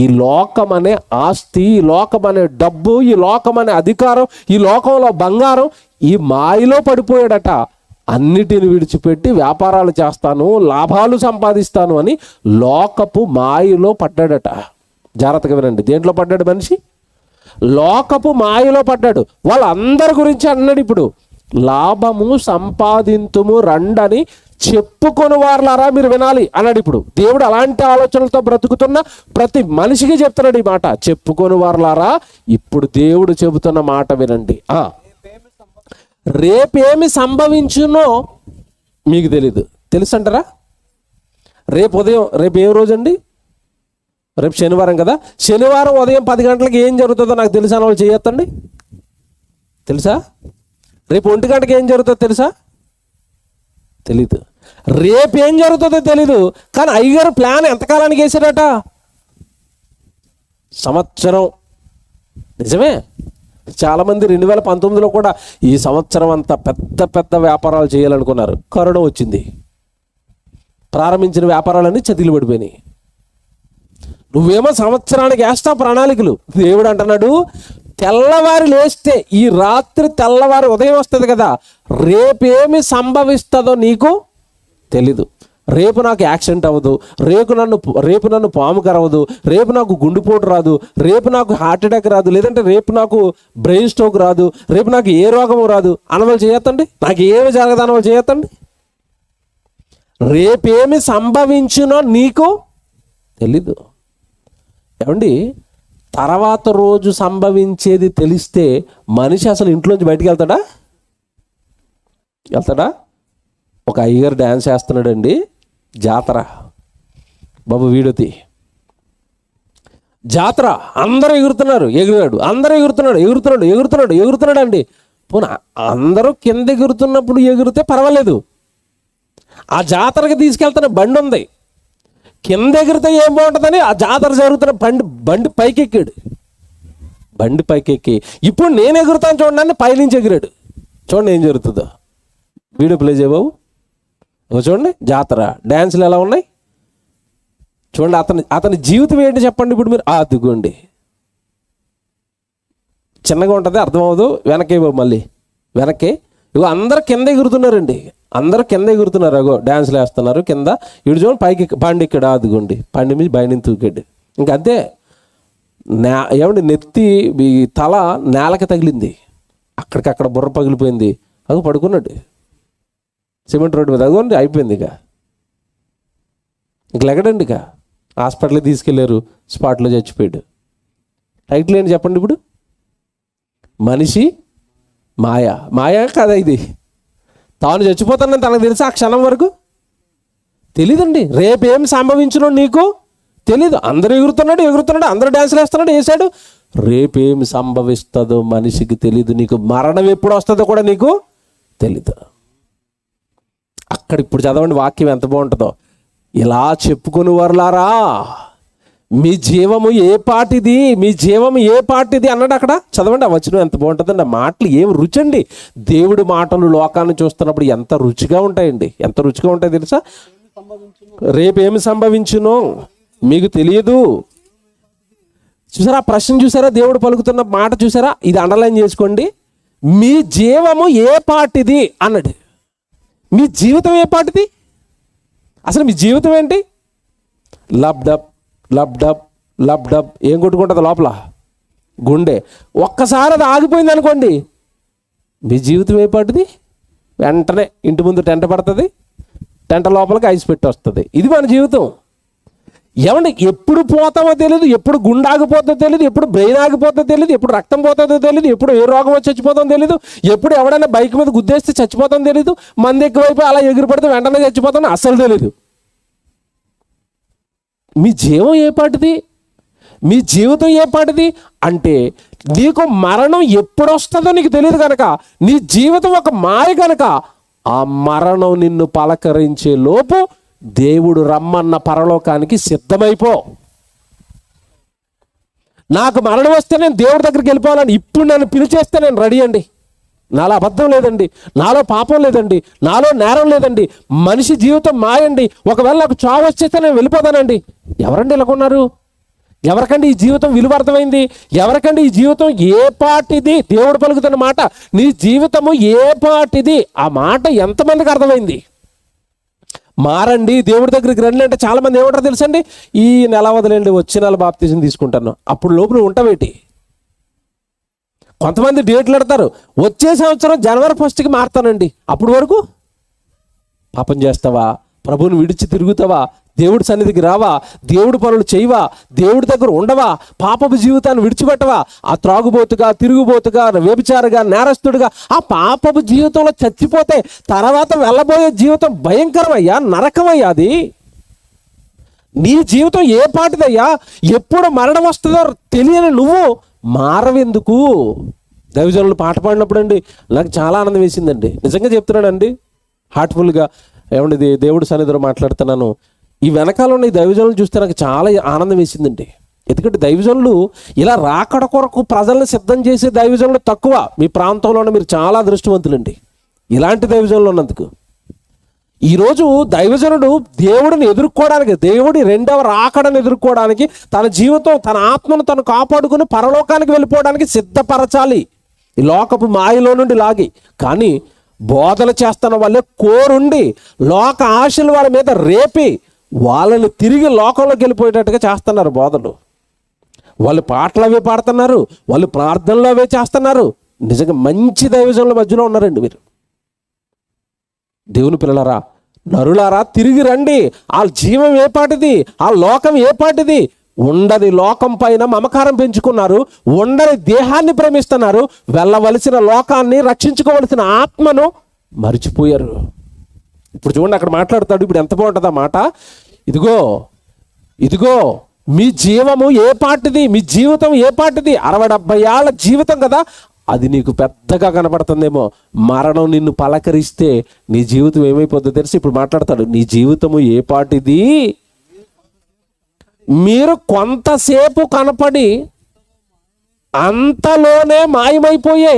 ఈ లోకం అనే ఆస్తి, ఈ లోకం అనే డబ్బు, ఈ లోకం అనే అధికారం, ఈ లోకంలో బంగారం, ఈ మాయలో పడిపోయాడట. అన్నిటిని విడిచిపెట్టి వ్యాపారాలు చేస్తాను, లాభాలు సంపాదిస్తాను అని లోకపు మాయలో పడ్డాడట. జాగ్రత్తగా వినండి, దేంట్లో పడ్డాడు మనిషి? లోకపు మాయలో పడ్డాడు. వాళ్ళందరి గురించి అన్నాడు ఇప్పుడు, లాభము సంపాదింతుము రండని చెప్పుకొని వారులారా మీరు వినాలి అన్నాడు. ఇప్పుడు దేవుడు అలాంటి ఆలోచనలతో బ్రతుకుతున్న ప్రతి మనిషికి చెప్తున్నాడు ఈ మాట, చెప్పుకొని వారులారా ఇప్పుడు దేవుడు చెబుతున్న మాట వినండి. రేపేమి సంభవించునో మీకు తెలీదు. తెలుసంటారా? రేపు ఉదయం, రేపు ఏ రోజు అండి? రేపు శనివారం కదా. శనివారం ఉదయం 10 గంటలకు ఏం జరుగుతుందో నాకు తెలుసా? అని వాళ్ళు చేయొద్దండి. తెలుసా? రేపు 1 గంటకి ఏం జరుగుతుందో తెలుసా? తెలీదు. రేపు ఏం జరుగుతుందో తెలీదు. కానీ అయ్యగారు ప్లాన్ ఎంతకాలానికి వేసాడట? సంవత్సరం. నిజమే. చాలామంది 2019లో కూడా ఈ సంవత్సరం అంతా పెద్ద పెద్ద వ్యాపారాలు చేయాలనుకున్నారు. కరోనా వచ్చింది, ప్రారంభించిన వ్యాపారాలన్నీ చతికిలు పడిపోయినాయి. నువ్వేమో సంవత్సరానికి వేస్తావు ప్రణాళికలు. దేవుడు అంటున్నాడు, తెల్లవారి లేస్తే, ఈ రాత్రి తెల్లవారి ఉదయం వస్తుంది కదా, రేపేమి సంభవిస్తుందో నీకు తెలీదు. రేపు నాకు యాక్సిడెంట్ అవ్వదు, రేపు నన్ను పాము కరవదు, రేపు నాకు గుండెపోటు రాదు, రేపు నాకు హార్ట్ అటాక్ రాదు, లేదంటే రేపు నాకు బ్రెయిన్ స్ట్రోక్ రాదు, రేపు నాకు ఏ రోగము రాదు అనవలు చేయొద్దండి. నాకు ఏమి జరగదు అనవలు చేయొద్దండి. రేపేమి సంభవించునో నీకు తెలీదు. ఏమండి, తర్వాత రోజు సంభవించేది తెలిస్తే మనిషి అసలు ఇంట్లోంచి బయటికి వెళ్తాడా? ఒక అయ్యగారు డ్యాన్స్ చేస్తున్నాడండి, జాతర. బాబు వీడొతి జాతర, అందరూ ఎగిరాడు, అందరూ ఎగురుతున్నాడు అండి. పోనీ అందరూ కింద ఎగురుతున్నప్పుడు ఎగిరితే పర్వాలేదు. ఆ జాతరకి తీసుకెళ్తున్న బండి ఉంది, కింద ఎగిరితే ఏం బాగుంటుందని ఆ జాతర జరుగుతున్న బండి పైకి ఎక్కాడు. బండి పైకి ఎక్కి ఇప్పుడు నేను ఎగురుతాను చూడండి, పైనుంచి ఎగిరాడు. చూడండి ఏం జరుగుతుందో. వీడియో ప్లే చేయ బాబు. చూడండి జాతర డ్యాన్సులు ఎలా ఉన్నాయి చూడండి. అతని జీవితం ఏంటి చెప్పండి ఇప్పుడు మీరు. అదిగోండి, చిన్నగా ఉంటుంది, అర్థమవుదు. వెనకే బాబు, మళ్ళీ వెనక్కి. ఇగో అందరు కింద ఎగురుతున్నారండి, అందరూ కింద ఎగురుతున్నారు. అగో డ్యాన్సులు వేస్తున్నారు కింద. ఇటు చూడండి పైకి బండి ఇక్కడ, అదిగోండి బండి మీద బయట తూకాడు. ఇంకంతే. ఏమండి, నెత్తి తల నేలకి తగిలింది, అక్కడికక్కడ బుర్ర పగిలిపోయింది. అగో పడుకున్నాడు సిమెంట్ రోడ్డు మీద. అదిగోండి అయిపోయింది. ఇంక లెగడండి. హాస్పిటల్కి తీసుకెళ్లారు, స్పాట్లో చచ్చిపోయాడు. టైటిల్ ఏంటి చెప్పండి ఇప్పుడు? మనిషి మాయా కదా ఇది. తాను చచ్చిపోతానని తనకు తెలుసా? ఆ క్షణం వరకు తెలీదండి. రేపేం సంభవించునో నీకు తెలీదు. అందరూ ఎగురుతున్నాడు, అందరూ డ్యాన్సులు వేసాడు. రేపేమి సంభవిస్తుందో మనిషికి తెలీదు. నీకు మరణం ఎప్పుడు వస్తుందో కూడా నీకు తెలీదు. అక్కడ ఇప్పుడు చదవండి వాక్యం ఎంత బాగుంటుందో. ఇలా చెప్పుకొని వర్లారా మీ జీవము ఏ పాటిది అన్నాడు అక్కడ. చదవండి ఆ వచనం ఎంత బాగుంటుందండి. ఆ మాటలు ఏం రుచండి. దేవుడి మాటలు లోకాన్ని చూస్తున్నప్పుడు ఎంత రుచిగా ఉంటాయండి, ఎంత రుచిగా ఉంటాయి తెలుసా? రేపేమి సంభవించునో మీకు తెలియదు. చూసారా ఆ ప్రశ్న? చూసారా దేవుడు పలుకుతున్న మాట? చూసారా? ఇది అండర్లైన్ చేసుకోండి. మీ జీవము ఏ పాటిది అన్నాడు. మీ జీవితం ఏ పాటిది? అసలు మీ జీవితం ఏంటి? లబ్డబ్ ఏం కొట్టుకుంటుంది లోపల? గుండె. ఒక్కసారి అది ఆగిపోయింది అనుకోండి, మీ జీవితం ఏ పాటిది? వెంటనే ఇంటి ముందు టెంట పడుతుంది, టెంట లోపలికి ఐస్ పెట్టి వస్తుంది. ఇది మన జీవితం. ఏమండి, ఎప్పుడు పోతామో తెలియదు, ఎప్పుడు గుండె ఆగిపోతుందో తెలియదు, ఎప్పుడు బ్రెయిన్ ఆగిపోతుందో తెలియదు, ఎప్పుడు రక్తం పోతుందో తెలియదు, ఎప్పుడు ఏ రోగం వచ్చి చచ్చిపోతుందో తెలియదు, ఎప్పుడు ఎవడైనా బైక్ మీద గుద్దేస్తే చచ్చిపోతాం తెలియదు, మంది ఎక్కువైపు అలా ఎగిరి పడితే వెంటనే చచ్చిపోతాం అస్సలు తెలియదు. మీ జీవం ఏ పాటిది? మీ జీవితం ఏ పాటిది అంటే నీకు మరణం ఎప్పుడు వస్తుందో నీకు తెలియదు కనుక, నీ జీవితం ఒక మాయ కనుక, ఆ మరణం నిన్ను పలకరించే లోపు దేవుడు రమ్మన్న పరలోకానికి సిద్ధమైపో. నాకు మరణం వస్తే నేను దేవుడి దగ్గరికి వెళ్ళిపోవాలని ఇప్పుడు నన్ను పిలిచేస్తే నేను రెడీ అండి. నాలో అబద్ధం లేదండి, నాలో పాపం లేదండి, నాలో నేరం లేదండి, మనిషి జీవితం మాయండి. ఒకవేళ నాకు చావు వచ్చేస్తే నేను వెళ్ళిపోతానండి. ఎవరండి ఇలాగున్నారు? ఎవరికండి ఈ జీవితం విలువ అర్థమైంది? ఎవరికండి ఈ జీవితం ఏ పాటిది? దేవుడు పలుకుతున్న మాట, నీ జీవితము ఏ పాటిది, ఆ మాట ఎంతమందికి అర్థమైంది? మారండి, దేవుడి దగ్గరికి రండి అంటే చాలా మంది ఏమంటారు తెలుసండి, ఈ నెల వదిలేండి, వచ్చే నెల బాప్తిజం తీసుకుంటాను. అప్పుడు లోపల ఉంటావేటి? కొంతమంది డేట్లు పెడతారు, వచ్చే సంవత్సరం జనవరి 1కి మారుతానండి. అప్పుడు వరకు పాపం చేస్తావా? ప్రభువుని విడిచి తిరుగుతావా? దేవుడి సన్నిధికి రావా? దేవుడి పనులు చేయవా? దేవుడి దగ్గర ఉండవా? పాపపు జీవితాన్ని విడిచిపెట్టవా? ఆ త్రాగుబోతుగా, తిరుగుబోతుగా, వ్యభిచారిగా, నేరస్తుడిగా ఆ పాపపు జీవితంలో చచ్చిపోతే తర్వాత వెళ్ళబోయే జీవితం భయంకరమయ్యా, నరకమయ్యా. అది నీ జీవితం ఏ పాటిదయ్యా? ఎప్పుడు మరణం వస్తుందో తెలియని నువ్వు మారవెందుకు? దైవజనులు పాట పాడినప్పుడు అండి నాకు చాలా ఆనందం వేసిందండి. నిజంగా చెప్తున్నానండి, హార్ట్ఫుల్గా. ఏమండి, దేవుడి సన్నిధిలో మాట్లాడుతున్నాను. ఈ వెనకాల ఉన్న ఈ దైవజనులు చూస్తే నాకు చాలా ఆనందం వేసిందండి. ఎందుకంటే దైవజనులు ఇలా రాకడ కొరకు ప్రజలను సిద్ధం చేసే దైవజనులు తక్కువ. మీ ప్రాంతంలోనే మీరు చాలా అదృష్టవంతులండి ఇలాంటి దైవజనులు ఉన్నందుకు. ఈరోజు దైవజనుడు దేవుడిని ఎదుర్కోవడానికి, దేవుడి రెండవ రాకడను ఎదుర్కోవడానికి తన జీవితం, తన ఆత్మను తను కాపాడుకుని పరలోకానికి వెళ్ళిపోవడానికి సిద్ధపరచాలి, ఈ లోకపు మాయలో నుండి లాగి. కానీ బోధన చేస్తున్న వాళ్ళే కోరుండి లోక ఆశలు వారి మీద రేపి వాళ్ళని తిరిగి లోకంలోకి వెళ్ళిపోయేటట్టుగా చేస్తున్నారు బోధలు. వాళ్ళు పాటలు అవే పాడుతున్నారు, వాళ్ళు ప్రార్థనలు అవే చేస్తున్నారు. నిజంగా మంచి దైవజనుల మధ్యలో ఉన్నారండి మీరు. దేవుని పిల్లలారా, నరులారా, తిరిగి రండి. ఆ జీవం ఏ పాటిది, ఆ లోకం ఏ పాటిది? ఉండని లోకం పైన మమకారం పెంచుకున్నారు, ఉండని దేహాన్ని ప్రేమిస్తున్నారు, వెళ్ళవలసిన లోకాన్ని, రక్షించుకోవలసిన ఆత్మను మర్చిపోయారు. ఇప్పుడు చూడండి, అక్కడ మాట్లాడతాడు. ఇప్పుడు ఎంత బాగుంటుంది ఆ మాట. ఇదిగో మీ జీవము ఏ పాటిది, మీ జీవితం ఏ పాటిది? 60-70 ఏళ్ళ జీవితం కదా, అది నీకు పెద్దగా కనపడుతుందేమో. మరణం నిన్ను పలకరిస్తే నీ జీవితం ఏమైపోతుందో తెలిసి ఇప్పుడు మాట్లాడతాడు. నీ జీవితము ఏ పాటిది? మీరు కొంతసేపు కనపడి అంతలోనే మాయమైపోయే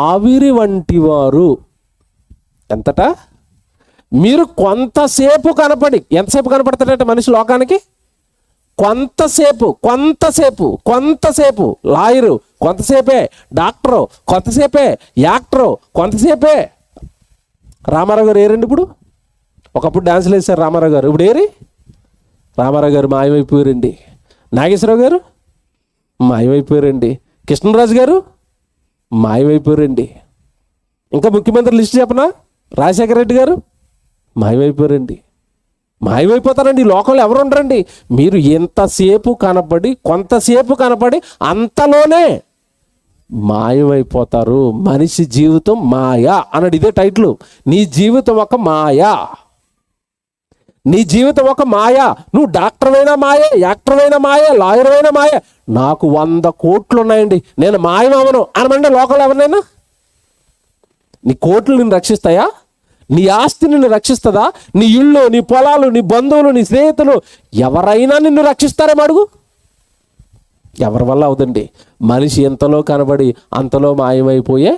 ఆవిరి వంటి వారు. ఎంతట? మీరు కొంతసేపు కనపడి, ఎంతసేపు కనపడతాడట మనిషి లోకానికి? కొంతసేపు. లాయరు కొంతసేపే, డాక్టరు కొంతసేపే, యాక్టరు కొంతసేపే. రామారావు గారు ఏరండి ఇప్పుడు? ఒకప్పుడు డాన్సులు వేశారు రామారావు గారు, ఇప్పుడు ఏరి? రామారావు గారు మాయమైపోయారండి. నాగేశ్వరరావు గారు మాయమైపోయారండి. కృష్ణరాజు గారు మాయమైపోయారండి. ఇంకా ముఖ్యమంత్రి లిస్ట్ చెప్పనా? రాజశేఖర రెడ్డి గారు మాయమైపోయారండి. మాయమైపోతారండి. ఈ లోకంలో ఎవరు ఉండరండి. మీరు ఎంతసేపు కనపడి, కొంతసేపు కనపడి అంతలోనే మాయమైపోతారు. మనిషి జీవితం మాయ అన్నాడు. ఇదే టైటిల్. నీ జీవితం ఒక మాయ. నీ జీవితం ఒక మాయ. నువ్వు డాక్టర్ అయినా మాయే, యాక్టర్ అయినా మాయే, లాయర్ అయినా మాయే. నాకు 100 కోట్లు ఉన్నాయండి, నేను మాయమవను అనమంటే లోకంలో ఎవరినైనా? నీ కోట్లు నిన్ను రక్షిస్తాయా? నీ ఆస్తి నిన్ను రక్షిస్తుందా? నీ ఇళ్ళు, నీ పొలాలు, నీ బంధువులు, నీ స్నేహితులు ఎవరైనా నిన్ను రక్షిస్తారేమో అడుగు. ఎవరి వల్ల అవుదండి. మనిషి ఎంతలో కనబడి అంతలో మాయమైపోయే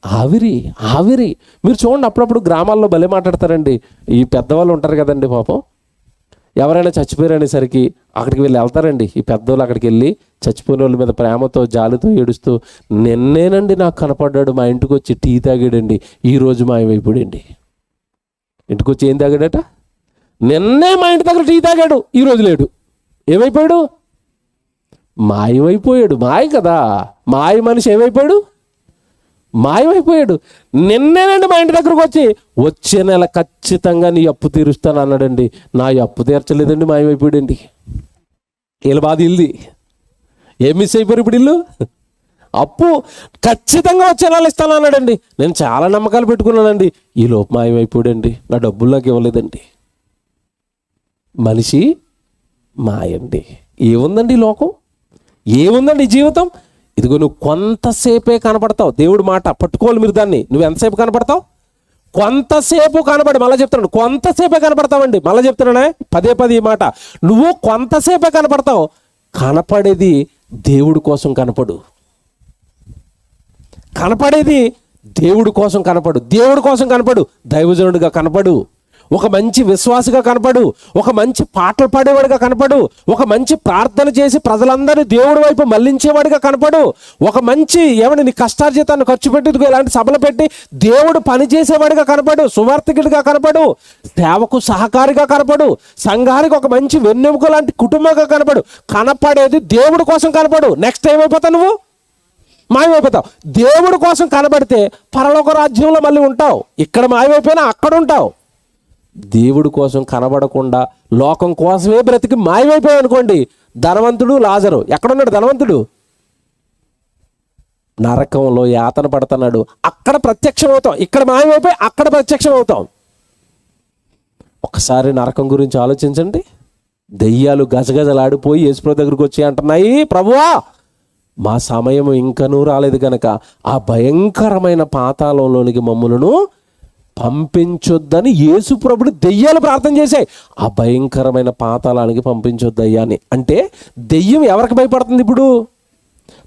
ఆవిరి. మీరు చూడండి, అప్పుడప్పుడు గ్రామాల్లో భలే మాట్లాడతారండి. ఈ పెద్దవాళ్ళు ఉంటారు కదండి, పాపం ఎవరైనా చచ్చిపోయారనేసరికి అక్కడికి వెళ్తారండి. ఈ పెద్దవాళ్ళు అక్కడికి వెళ్ళి చచ్చిపోయిన వాళ్ళ మీద ప్రేమతో, జాలితో ఏడుస్తూ, నిన్నేనండి నాకు కనపడ్డాడు, మా ఇంటికి వచ్చి టీ తాగాడండి, ఈరోజు మాయమైపోయాడండి. ఇంటికి వచ్చి ఏం తాగాడట? నిన్నే మా ఇంటి దగ్గర టీ తాగాడు, ఈరోజు లేడు. ఏమైపోయాడు? మాయమైపోయాడు. మాయ కదా, మాయ మనిషి ఏమైపోయాడు? మాయమైపోయాడు. నిన్నేనండి మా ఇంటి దగ్గరకు వచ్చే నెల ఖచ్చితంగా నీ అప్పు తీరుస్తాను అన్నాడండి. నా అప్పు తీర్చలేదండి, మాయమైపోయాడండి. వీళ్ళ బాధ ఇల్ది. ఏం మిస్ అయిపోయారు ఇప్పుడు ఇల్లు? అప్పు ఖచ్చితంగా వచ్చే నెల ఇస్తాను అన్నాడండి. నేను చాలా నమ్మకాలు పెట్టుకున్నానండి, ఈ లోపు మాయమైపోయాడండి, నా డబ్బులు నాకు ఇవ్వలేదండి. మనిషి మాయండి. ఏముందండి లోకం? ఏముందండి జీవితం? ఇదిగో నువ్వు కొంతసేపే కనపడతావు. దేవుడి మాట పట్టుకోవాలి మీరు దాన్ని. నువ్వు ఎంతసేపు కనపడతావు? కొంతసేపు కనపడి, మళ్ళీ చెప్తున్నాడు, కొంతసేపే కనపడతావండి. మళ్ళీ చెప్తున్నానే పదే ఈ మాట. నువ్వు కొంతసేపే కనపడతావు, కనపడేది దేవుడి కోసం కనపడు. కనపడేది దేవుడి కోసం కనపడు. దేవుడి కోసం కనపడు, దైవజనుడిగా కనపడు, ఒక మంచి విశ్వాసగా కనపడు, ఒక మంచి పాటలు పాడేవాడిగా కనపడు, ఒక మంచి ప్రార్థన చేసి ప్రజలందరినీ దేవుడి వైపు మళ్లించేవాడిగా కనపడు, ఒక మంచి నీ కష్టార్జితాన్ని ఖర్చు పెట్టి ఇలాంటి సభలు పెట్టి దేవుడు పని చేసేవాడిగా కనపడు, సువార్థికుడిగా కనపడు, సేవకు సహకారిగా కనపడు, సంఘానికి ఒక మంచి వెన్నెముక లాంటి కుటుంబంగా కనపడు. కనపడేది దేవుడి కోసం కనపడు. నెక్స్ట్ ఏమైపోతావు నువ్వు? మాయమైపోతావు. దేవుడి కోసం కనబడితే పరలోక రాజ్యంలో మళ్ళీ ఉంటావు. ఇక్కడ మాయమైపోయినా అక్కడ ఉంటావు. దేవుడి కోసం కనబడకుండా లోకం కోసమే బ్రతికి మాయమైపోయావు అనుకోండి, ధనవంతుడు లాజరు ఎక్కడున్నాడు? ధనవంతుడు నరకంలో యాతన పడుతున్నాడు. అక్కడ ప్రత్యక్షం అవుతాం, ఇక్కడ మాయమైపోయి అక్కడ ప్రత్యక్షం అవుతాం. ఒకసారి నరకం గురించి ఆలోచించండి. దెయ్యాలు గజగజలాడిపోయి యేసుప్రభు దగ్గరికి వచ్చి అంటున్నాయి, ప్రభువా మా సమయం ఇంకనూ రాలేదు కనుక ఆ భయంకరమైన పాతాళంలోనికి మమ్ములను పంపించొద్దని యేసుప్రభుడు దెయ్యాలు ప్రార్థన చేశాయి. ఆ భయంకరమైన పాతాళానికి పంపించొద్దయ్యా అని. అంటే దెయ్యం ఎవరికి భయపడుతుంది? ఇప్పుడు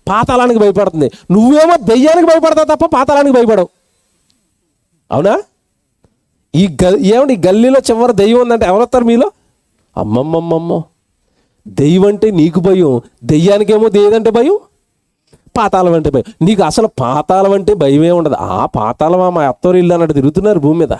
పాతాళానికి భయపడుతుంది. నువ్వేమో దెయ్యానికి భయపడతావు తప్ప పాతాళానికి భయపడవు. అవునా? ఈ గల్లీలో చివరి దెయ్యం ఉందంటే ఎవరొస్తారు మీలో? అమ్మమ్మమ్మమ్మో, దెయ్యం అంటే నీకు భయం, దెయ్యానికేమో దేదంటే భయం, పాతాళం అంటే భయం. నీకు అసలు పాతాళం అంటే భయమే ఉండదు. ఆ పాతాళమా మా అత్తోరు ఇల్లు అన్నట్టు తిరుగుతున్నారు భూమి మీద.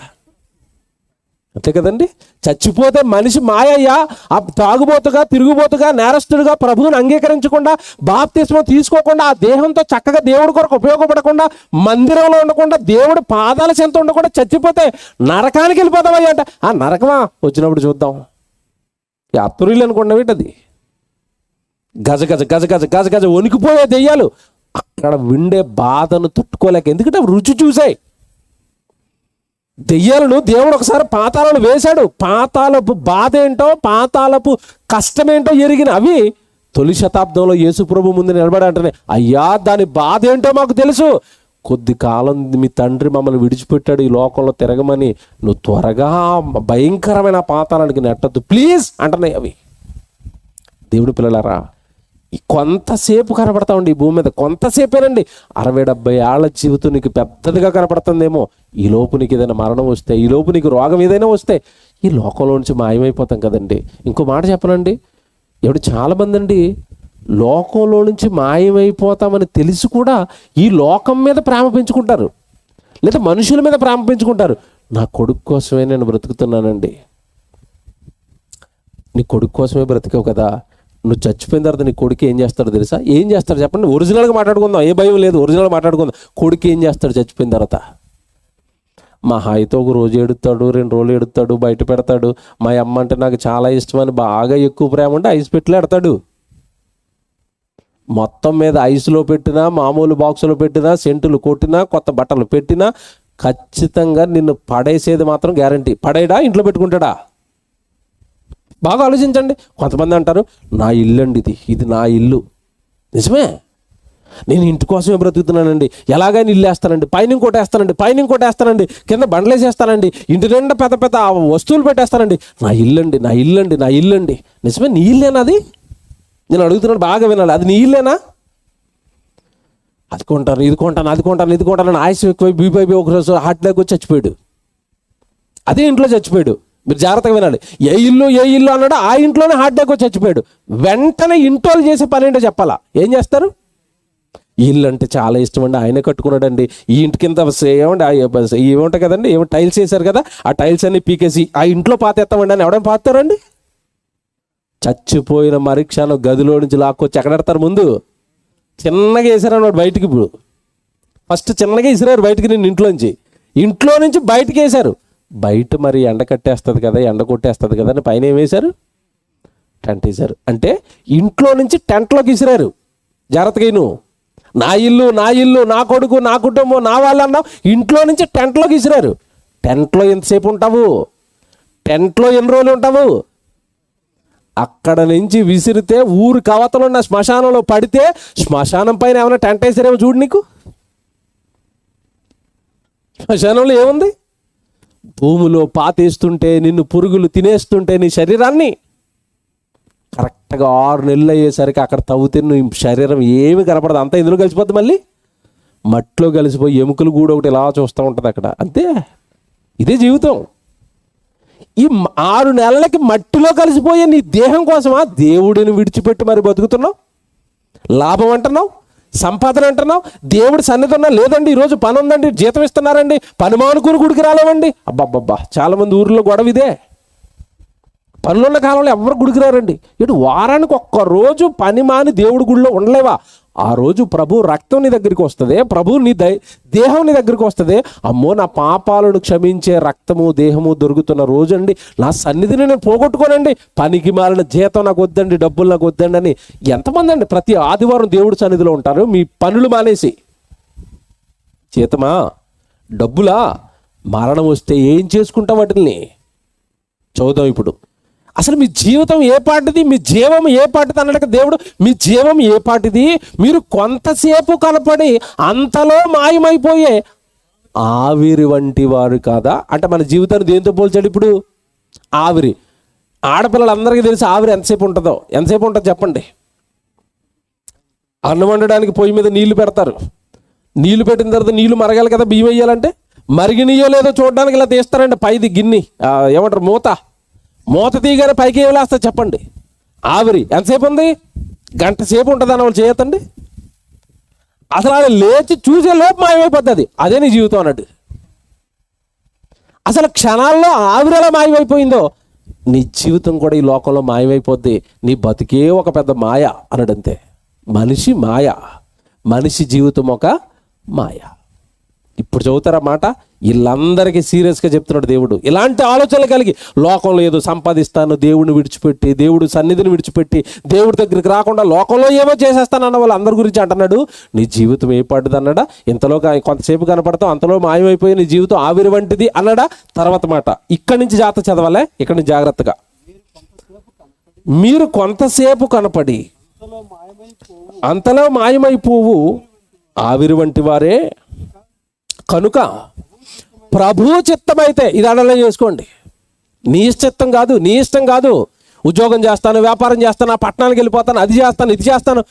అంతే కదండి. చచ్చిపోతే మనిషి మాయయ్యా, ఆ తాగుబోతుగా, తిరుగుబోతుగా, నేరస్తుడిగా, ప్రభువుని అంగీకరించకుండా, బాప్తిస్మం తీసుకోకుండా, ఆ దేహంతో చక్కగా దేవుడి కొరకు ఉపయోగపడకుండా, మందిరంలో ఉండకుండా, దేవుడి పాదాల చెంత ఉండకుండా చచ్చిపోతే నరకానికి వెళ్ళిపోతామయ్యా అంటే, ఆ నరకమా వచ్చినప్పుడు చూద్దాం. ఈ అత్తోరు ఇల్లు అనుకోండి వీటది. గజ గజ గజ గజ గజ గజ వణికిపోయే దెయ్యాలు అక్కడ విండే బాధను తట్టుకోలేక, ఎందుకంటే రుచి చూసాయి. దెయ్యాలను దేవుడు ఒకసారి పాతాళాలు వేశాడు. పాతాళపు బాధ ఏంటో, పాతాళపు కష్టమేంటో ఎరిగిన అవి తొలి శతాబ్దంలో యేసుప్రభు ముందు నిలబడి అంటేనే, అయ్యా దాని బాధ ఏంటో మాకు తెలుసు, కొద్ది కాలం మీ తండ్రి మమ్మల్ని విడిచిపెట్టాడు ఈ లోకంలో తిరగమని, నువ్వు త్వరగా భయంకరమైన పాతాళానికి నెట్టద్దు ప్లీజ్ అంటున్నాయి అవి. దేవుడి పిల్లలారా, కొంతసేపు కనపడతా ఉండి ఈ భూమి మీద, కొంతసేపేనండి. 60-70 ఏళ్ల జీవితం నీకు పెద్దదిగా కనపడుతుందేమో. ఈ లోపు నీకు ఏదైనా మరణం వస్తే, ఈ లోపు నీకు రోగం ఏదైనా వస్తే ఈ లోకంలో నుంచి మాయమైపోతాం కదండి. ఇంకో మాట చెప్పనండి, చాలామంది అండి లోకంలో నుంచి మాయమైపోతామని తెలిసి కూడా ఈ లోకం మీద ప్రేమ పెంచుకుంటారు, లేదా మనుషుల మీద ప్రేమ పెంచుకుంటారు. నా కొడుకు కోసమే నేను బ్రతుకుతున్నానండి. నీ కొడుకు కోసమే బ్రతికావు కదా, నువ్వు చచ్చిపోయిన తర్వాత నీ కొడుకు ఏం చేస్తాడో తెలుసా? ఏం చేస్తాడు చెప్పండి? ఒరిజినల్గా మాట్లాడుకుందాం, ఏ భయం లేదు, ఒరిజినల్గా మాట్లాడుకుందాం. కొడుకు ఏం చేస్తాడు చచ్చిపోయిన తర్వాత? మా హాయితో ఒక రోజు ఎడుతాడు, 2 రోజులు ఎడుతాడు, బయట పెడతాడు. మా అమ్మ అంటే నాకు చాలా ఇష్టం అని బాగా ఎక్కువ ప్రేమ ఉంటే ఐస్ పెట్టి ఎడతాడు. మొత్తం మీద ఐస్లో పెట్టినా, మామూలు బాక్సులో పెట్టినా, సెంటులు కొట్టినా, కొత్త బట్టలు పెట్టినా ఖచ్చితంగా నిన్ను పడేసేది మాత్రం గ్యారంటీ. పడేయడా? ఇంట్లో పెట్టుకుంటాడా? బాగా ఆలోచించండి. కొంతమంది అంటారు, నా ఇల్లు అండి ఇది నా ఇల్లు. నిజమే, నేను ఇంటి కోసమే బ్రతుకుతున్నానండి, ఎలాగైనా ఇల్లు వేస్తానండి, పైన ఇంకోటి వేస్తానండి, పైన ఇంకోటి వేస్తానండి, కింద బండ్లేసేస్తానండి, ఇంటి నిండా పెద్ద పెద్ద వస్తువులు పెట్టేస్తానండి. నా ఇల్లండి, నా ఇల్లండి, నా ఇల్లండి. నిజమే, నీ ఇల్లేనా అది? నేను అడుగుతున్నాను, బాగా వినాలి. అది నీ ఇల్లేనా? అది కొంటాను, ఇది కొంటాను, అది కొంటాను, ఇది కొంటాను, ఆయుష్ ఎక్కువ, బీపీ ఒకరోజు హార్ట్ అటాక్ వచ్చి చచ్చిపోయాడు. అదే ఇంట్లో చచ్చిపోయాడు. మీరు జాగ్రత్తగా వినాలి. ఏ ఇల్లు అన్నాడు, ఆ ఇంట్లోనే హార్ట్ అటాక్ వచ్చి చచ్చిపోయాడు. వెంటనే ఇంటోళ్ళు చేసే పని ఏంటో చెప్పాలా? ఏం చేస్తారు? ఇల్లు అంటే చాలా ఇష్టం అండి, ఆయన కట్టుకున్నాడండి. ఈ ఇంటి కింద ఏమండి ఏముంటాయి కదండి, ఏమో టైల్స్ వేశారు కదా, ఆ టైల్స్ అన్ని పీకేసి ఆ ఇంట్లో పాతేస్తామండి అని ఎవడైనా పాతారండి? చచ్చిపోయిన మరుక్షణం గదిలో నుంచి లాక్కొచ్చి ఎక్కడెడతారు? ముందు చిన్నగా వేసారన్నాడు బయటికి. ఇప్పుడు ఫస్ట్ చిన్నగా వేసారు బయటికి, నేను ఇంట్లో నుంచి బయటికి వేశారు. బయట మరి ఎండ కట్టేస్తుంది కదా, ఎండ కొట్టేస్తుంది కదా అని పైన ఏం వేశారు? టెంట్ వేశారు. అంటే ఇంట్లో నుంచి టెంట్లోకి విసిరారు. జాగ్రత్తగా నువ్వు, నా ఇల్లు, నా ఇల్లు, నా కొడుకు, నా కుటుంబం, నా వాళ్ళు అన్నావు, ఇంట్లో నుంచి టెంట్లోకి విసిరారు. టెంట్లో ఎంతసేపు ఉంటావు? టెంట్లో ఎన్ని రోజులు ఉంటావు? అక్కడ నుంచి విసిరితే ఊరు కవతలో ఉన్న శ్మశానంలో పడితే, శ్మశానం పైన ఏమైనా టెంట్ వేసారేమో చూడు. నీకు శ్మశానంలో ఏముంది? భూమిలో పాతేస్తుంటే, నిన్ను పురుగులు తినేస్తుంటే నీ శరీరాన్ని కరెక్ట్గా 6 నెలలు అయ్యేసరికి అక్కడ తవ్వుతే నీ శరీరం ఏమి కనపడదు, అంతా ఇందులో కలిసిపోద్ది, మళ్ళీ మట్టిలో కలిసిపోయి ఎముకలు కూడా ఒకటి ఇలా చూస్తూ ఉంటుంది అక్కడ, అంతే. ఇదే జీవితం. ఈ 6 నెలలకి మట్టిలో కలిసిపోయే నీ దేహం కోసమా దేవుడిని విడిచిపెట్టి మరి బతుకుతున్నావు? లాభం అంటున్నావు, సంపాదన అంటున్నావు, దేవుడి సన్నిధి ఉన్నా లేదండి ఈరోజు పని ఉందండి, జీతం ఇస్తున్నారండి, పని మానుకుని గుడికి రాలేమండి. అబ్బాబ్బా, చాలామంది ఊర్లో గొడవ ఇదే. పనులున్న కాలంలో ఎవరు గుడికి రారండి. ఇటు వారానికి ఒక్కరోజు పని మాని దేవుడి గుడిలో ఉండలేవా? ఆ రోజు ప్రభు రక్తం నీ దగ్గరికి వస్తుంది, ప్రభు నీ దేహం నీ దగ్గరికి వస్తుంది. అమ్మో, నా పాపాలను క్షమించే రక్తము దేహము దొరుకుతున్న రోజు అండి, నా సన్నిధిని నేను పోగొట్టుకోనండి, పనికి మారిన జీతం నాకు వద్దండి, డబ్బులు నాకు వద్దండి అని ఎంతమంది అండి ప్రతి ఆదివారం దేవుడి సన్నిధిలో ఉంటారు? మీ పనులు మానేసి. జీతమా, డబ్బులా, మరణం వస్తే ఏం చేసుకుంటాం వాటిని? చూద్దాం ఇప్పుడు. అసలు మీ జీవితం ఏ పాటిది, మీ జీవం ఏ పాటిది అన్నాడు దేవుడు. మీ జీవం ఏ పాటిది? మీరు కొంతసేపు కనపడి అంతలో మాయమైపోయే ఆవిరి వంటి వారు కాదా? అంటే మన జీవితాన్ని దేంతో పోల్చాడు ఇప్పుడు? ఆవిరి. ఆడపిల్లలందరికీ తెలిసి ఆవిరి ఎంతసేపు ఉంటుందో. ఎంతసేపు ఉంటుంది చెప్పండి? అన్నం వండడానికి పొయ్యి మీద నీళ్లు పెడతారు, నీళ్లు పెట్టిన తర్వాత నీళ్లు మరగాలి కదా, బియ్యం వేయాలంటే. మరిగినయో లేదో చూడడానికి ఇలా తీస్తారండి పైది గిన్నె, ఏమంటారు, మూత తీయగానే పైకి ఏమి లేస్తా చెప్పండి? ఆవిరి ఎంతసేపు ఉంది? గంట సేపు ఉంటుంది అని వాళ్ళు చేయతండి. అసలు అది లేచి చూసే లోపు మాయమైపోతుంది. అదే నీ జీవితం అన్నట్టు. అసలు క్షణాల్లో ఆవిరి ఎలా మాయమైపోయిందో నీ జీవితం కూడా ఈ లోకంలో మాయమైపోద్ది. నీ బతికే ఒక పెద్ద మాయ అన్నడంతే. మనిషి మాయ, మనిషి జీవితం ఒక మాయ. ఇప్పుడు చదువుతారా మాట? వీళ్ళందరికీ సీరియస్గా చెప్తున్నాడు దేవుడు. ఇలాంటి ఆలోచనలు కలిగి లోకంలో ఏదో సంపాదిస్తాను, దేవుడిని విడిచిపెట్టి, దేవుడు సన్నిధిని విడిచిపెట్టి, దేవుడి దగ్గరికి రాకుండా లోకంలో ఏమో చేసేస్తానన్న వాళ్ళు అందరి గురించి అంటున్నాడు. నీ జీవితం ఏ పడ్డది అన్నాడా? ఇంతలో కొంతసేపు కనపడతావు, అంతలో మాయమైపోయి నీ జీవితం ఆవిరి వంటిది అన్నాడా? తర్వాత మాట ఇక్కడి నుంచి జాగ్రత్త చదవాలే, ఇక్కడి నుంచి జాగ్రత్తగా. మీరు కొంతసేపు కనపడి అంతలో మాయమైపోవు ఆవిరి వంటి వారే కనుక ప్రభు చిత్తమైతే, ఇది అడలే చేసుకోండి. నీ ఇష్టం కాదు, నీ ఇష్టం కాదు. ఉద్యోగం చేస్తాను, వ్యాపారం చేస్తాను, పట్టణానికి వెళ్ళిపోతాను, అది చేస్తాను, ఇది చేస్తాను.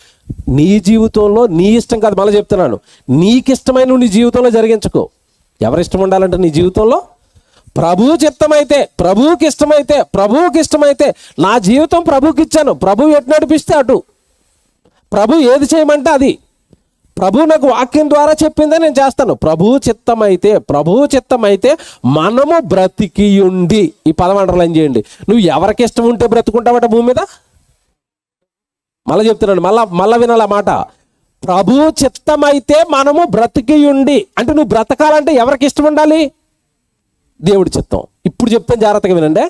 నీ జీవితంలో నీ ఇష్టం కాదు. మళ్ళీ చెప్తున్నాను, నీకు ఇష్టమైన నీ జీవితంలో జరిగించుకో. ఎవరి ఇష్టం ఉండాలంటే నీ జీవితంలో ప్రభు చిత్తమైతే, ప్రభువుకి ఇష్టమైతే, ప్రభువుకి ఇష్టమైతే నా జీవితం ప్రభువుకి ఇచ్చాను, ప్రభు ఎటు నడిపిస్తే అటు, ప్రభు ఏది చేయమంటే అది, ప్రభు నాకు వాక్యం ద్వారా చెప్పిందే నేను చేస్తాను. ప్రభువు చిత్తమైతే, ప్రభువు చిత్తమైతే మనము బ్రతికియుండి. ఈ పదం అండర్లైన్ చేయండి. నువ్వు ఎవరికి ఇష్టం ఉంటే బ్రతుకుంటావట భూమి మీద? మళ్ళీ చెప్తున్నాను, మళ్ళా వినాల మాట. ప్రభువు చిత్తమైతే మనము బ్రతికియుండి అంటే నువ్వు బ్రతకాలంటే ఎవరికి ఇష్టం ఉండాలి? దేవుడి చిత్తం. ఇప్పుడు చెప్తాను, జాగ్రత్తగా వినండి.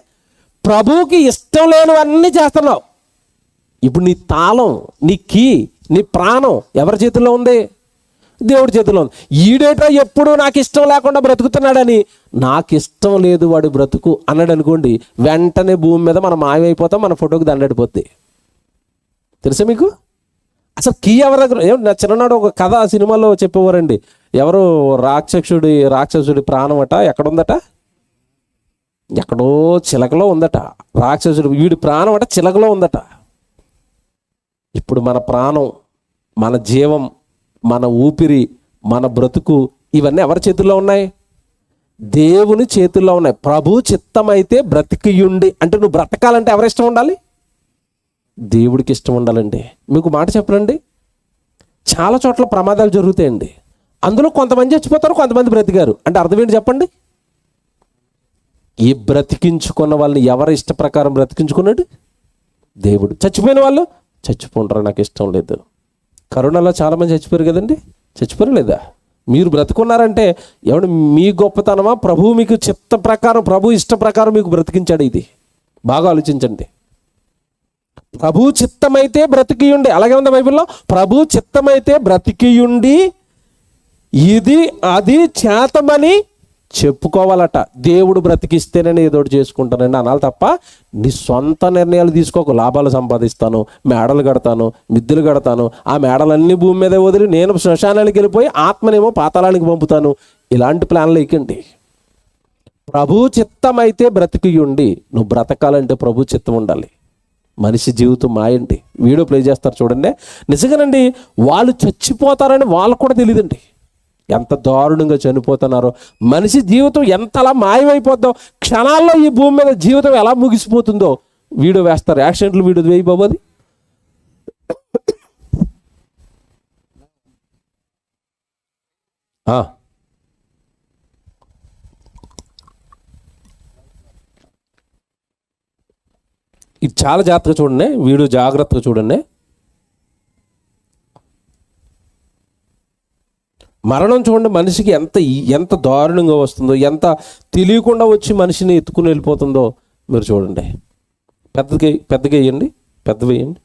ప్రభువుకి ఇష్టం లేనివన్నీ చేస్తున్నావు. ఇప్పుడు నీ తాళం, నీ కీ, నీ ప్రాణం ఎవరి చేతుల్లో ఉంది? దేవుడి చేతుల్లో ఉంది. ఈడేటో ఎప్పుడు నాకు ఇష్టం లేకుండా బ్రతుకుతున్నాడని, నాకు ఇష్టం లేదు వాడు బ్రతుకు అన్నాడు అనుకోండి, వెంటనే భూమి మీద మనం మాయమైపోతాం, మన ఫోటోకి దండడిపోద్ది. తెలుసా మీకు? అసలు కీ ఎవరి దగ్గర? నా చిన్ననాడు ఒక కథ సినిమాలో చెప్పేవారండి. ఎవరు రాక్షసుడి ప్రాణం అట ఎక్కడుందట? ఎక్కడో చిలకలో ఉందట. రాక్షసుడు వీడి ప్రాణం అట చిలకలో ఉందట. ఇప్పుడు మన ప్రాణం, మన జీవం, మన ఊపిరి, మన బ్రతుకు ఇవన్నీ ఎవరి చేతుల్లో ఉన్నాయి? దేవుని చేతుల్లో ఉన్నాయి. ప్రభు చిత్తమైతే బ్రతికియుండి అంటే నువ్వు బ్రతకాలంటే ఎవరి ఇష్టం ఉండాలి? దేవుడికి ఇష్టం ఉండాలండి. మీకు మాట చెప్పనండి, చాలా చోట్ల ప్రమాదాలు జరుగుతాయండి. అందులో కొంతమంది చచ్చిపోతారు, కొంతమంది బ్రతికారు. అంటే అర్థం ఏంటి చెప్పండి? ఈ బ్రతికించుకున్న వాళ్ళని ఎవరి ఇష్ట ప్రకారం బ్రతికించుకున్నాడు? దేవుడు. చచ్చిపోయిన వాళ్ళు చచ్చిపోంటారు, నాకు ఇష్టం లేదు. కరోనాలో చాలామంది చచ్చిపోయారు కదండి, చచ్చిపోయారు లేదా? మీరు బ్రతుకున్నారంటే ఎవడు మీ గొప్పతనమా? ప్రభువు మీకు చిత్త ప్రకారం, ప్రభు ఇష్ట ప్రకారం మీకు బ్రతికించాడు. ఇది బాగా ఆలోచించండి. ప్రభు చిత్తమైతే బ్రతికియుండి, అలాగే ఉంది బైబిల్లో, ప్రభు చిత్తమైతే బ్రతికియుండి ఇది అది చేతమని చెప్పుకోవాలట. దేవుడు బ్రతికిస్తేనే ఏదోటి చేసుకుంటానండి అనాలి తప్ప నీ సొంత నిర్ణయాలు తీసుకోకు. లాభాలు సంపాదిస్తాను, మేడలు కడతాను, మిద్దెలు కడతాను, ఆ మేడలన్నీ భూమి మీద వదిలి నేను శ్మశానానికి వెళ్ళిపోయి ఆత్మనేమో పాతాళానికి పంపుతాను, ఇలాంటి ప్లాన్లు వేయకండి. ప్రభు చిత్తమైతే బ్రతికియుండి. నువ్వు బ్రతకాలంటే ప్రభు చిత్తం ఉండాలి. మనిషి జీవితం మాయండి. వీడియో ప్లే చేస్తారు చూడండి. నిజంగానండి, వాళ్ళు చచ్చిపోతారని వాళ్ళకు కూడా తెలియదండి. ఎంత దారుణంగా చనిపోతున్నారో, మనిషి జీవితం ఎంతలా మాయమైపోద్దో, క్షణాల్లో ఈ భూమి మీద జీవితం ఎలా ముగిసిపోతుందో వీడియో వేస్తారు. యాక్సిడెంట్లు వీడియో వేయి బాబు. అది ఇది చాలా జాగ్రత్తగా చూడండి, వీడియో జాగ్రత్తగా చూడండి. మరణం చూడండి మనిషికి ఎంత దారుణంగా వస్తుందో, ఎంత తెలియకుండా వచ్చి మనిషిని ఎత్తుకుని వెళ్ళిపోతుందో మీరు చూడండి. పెద్దగా వేయండి, పెద్దవి వేయండి.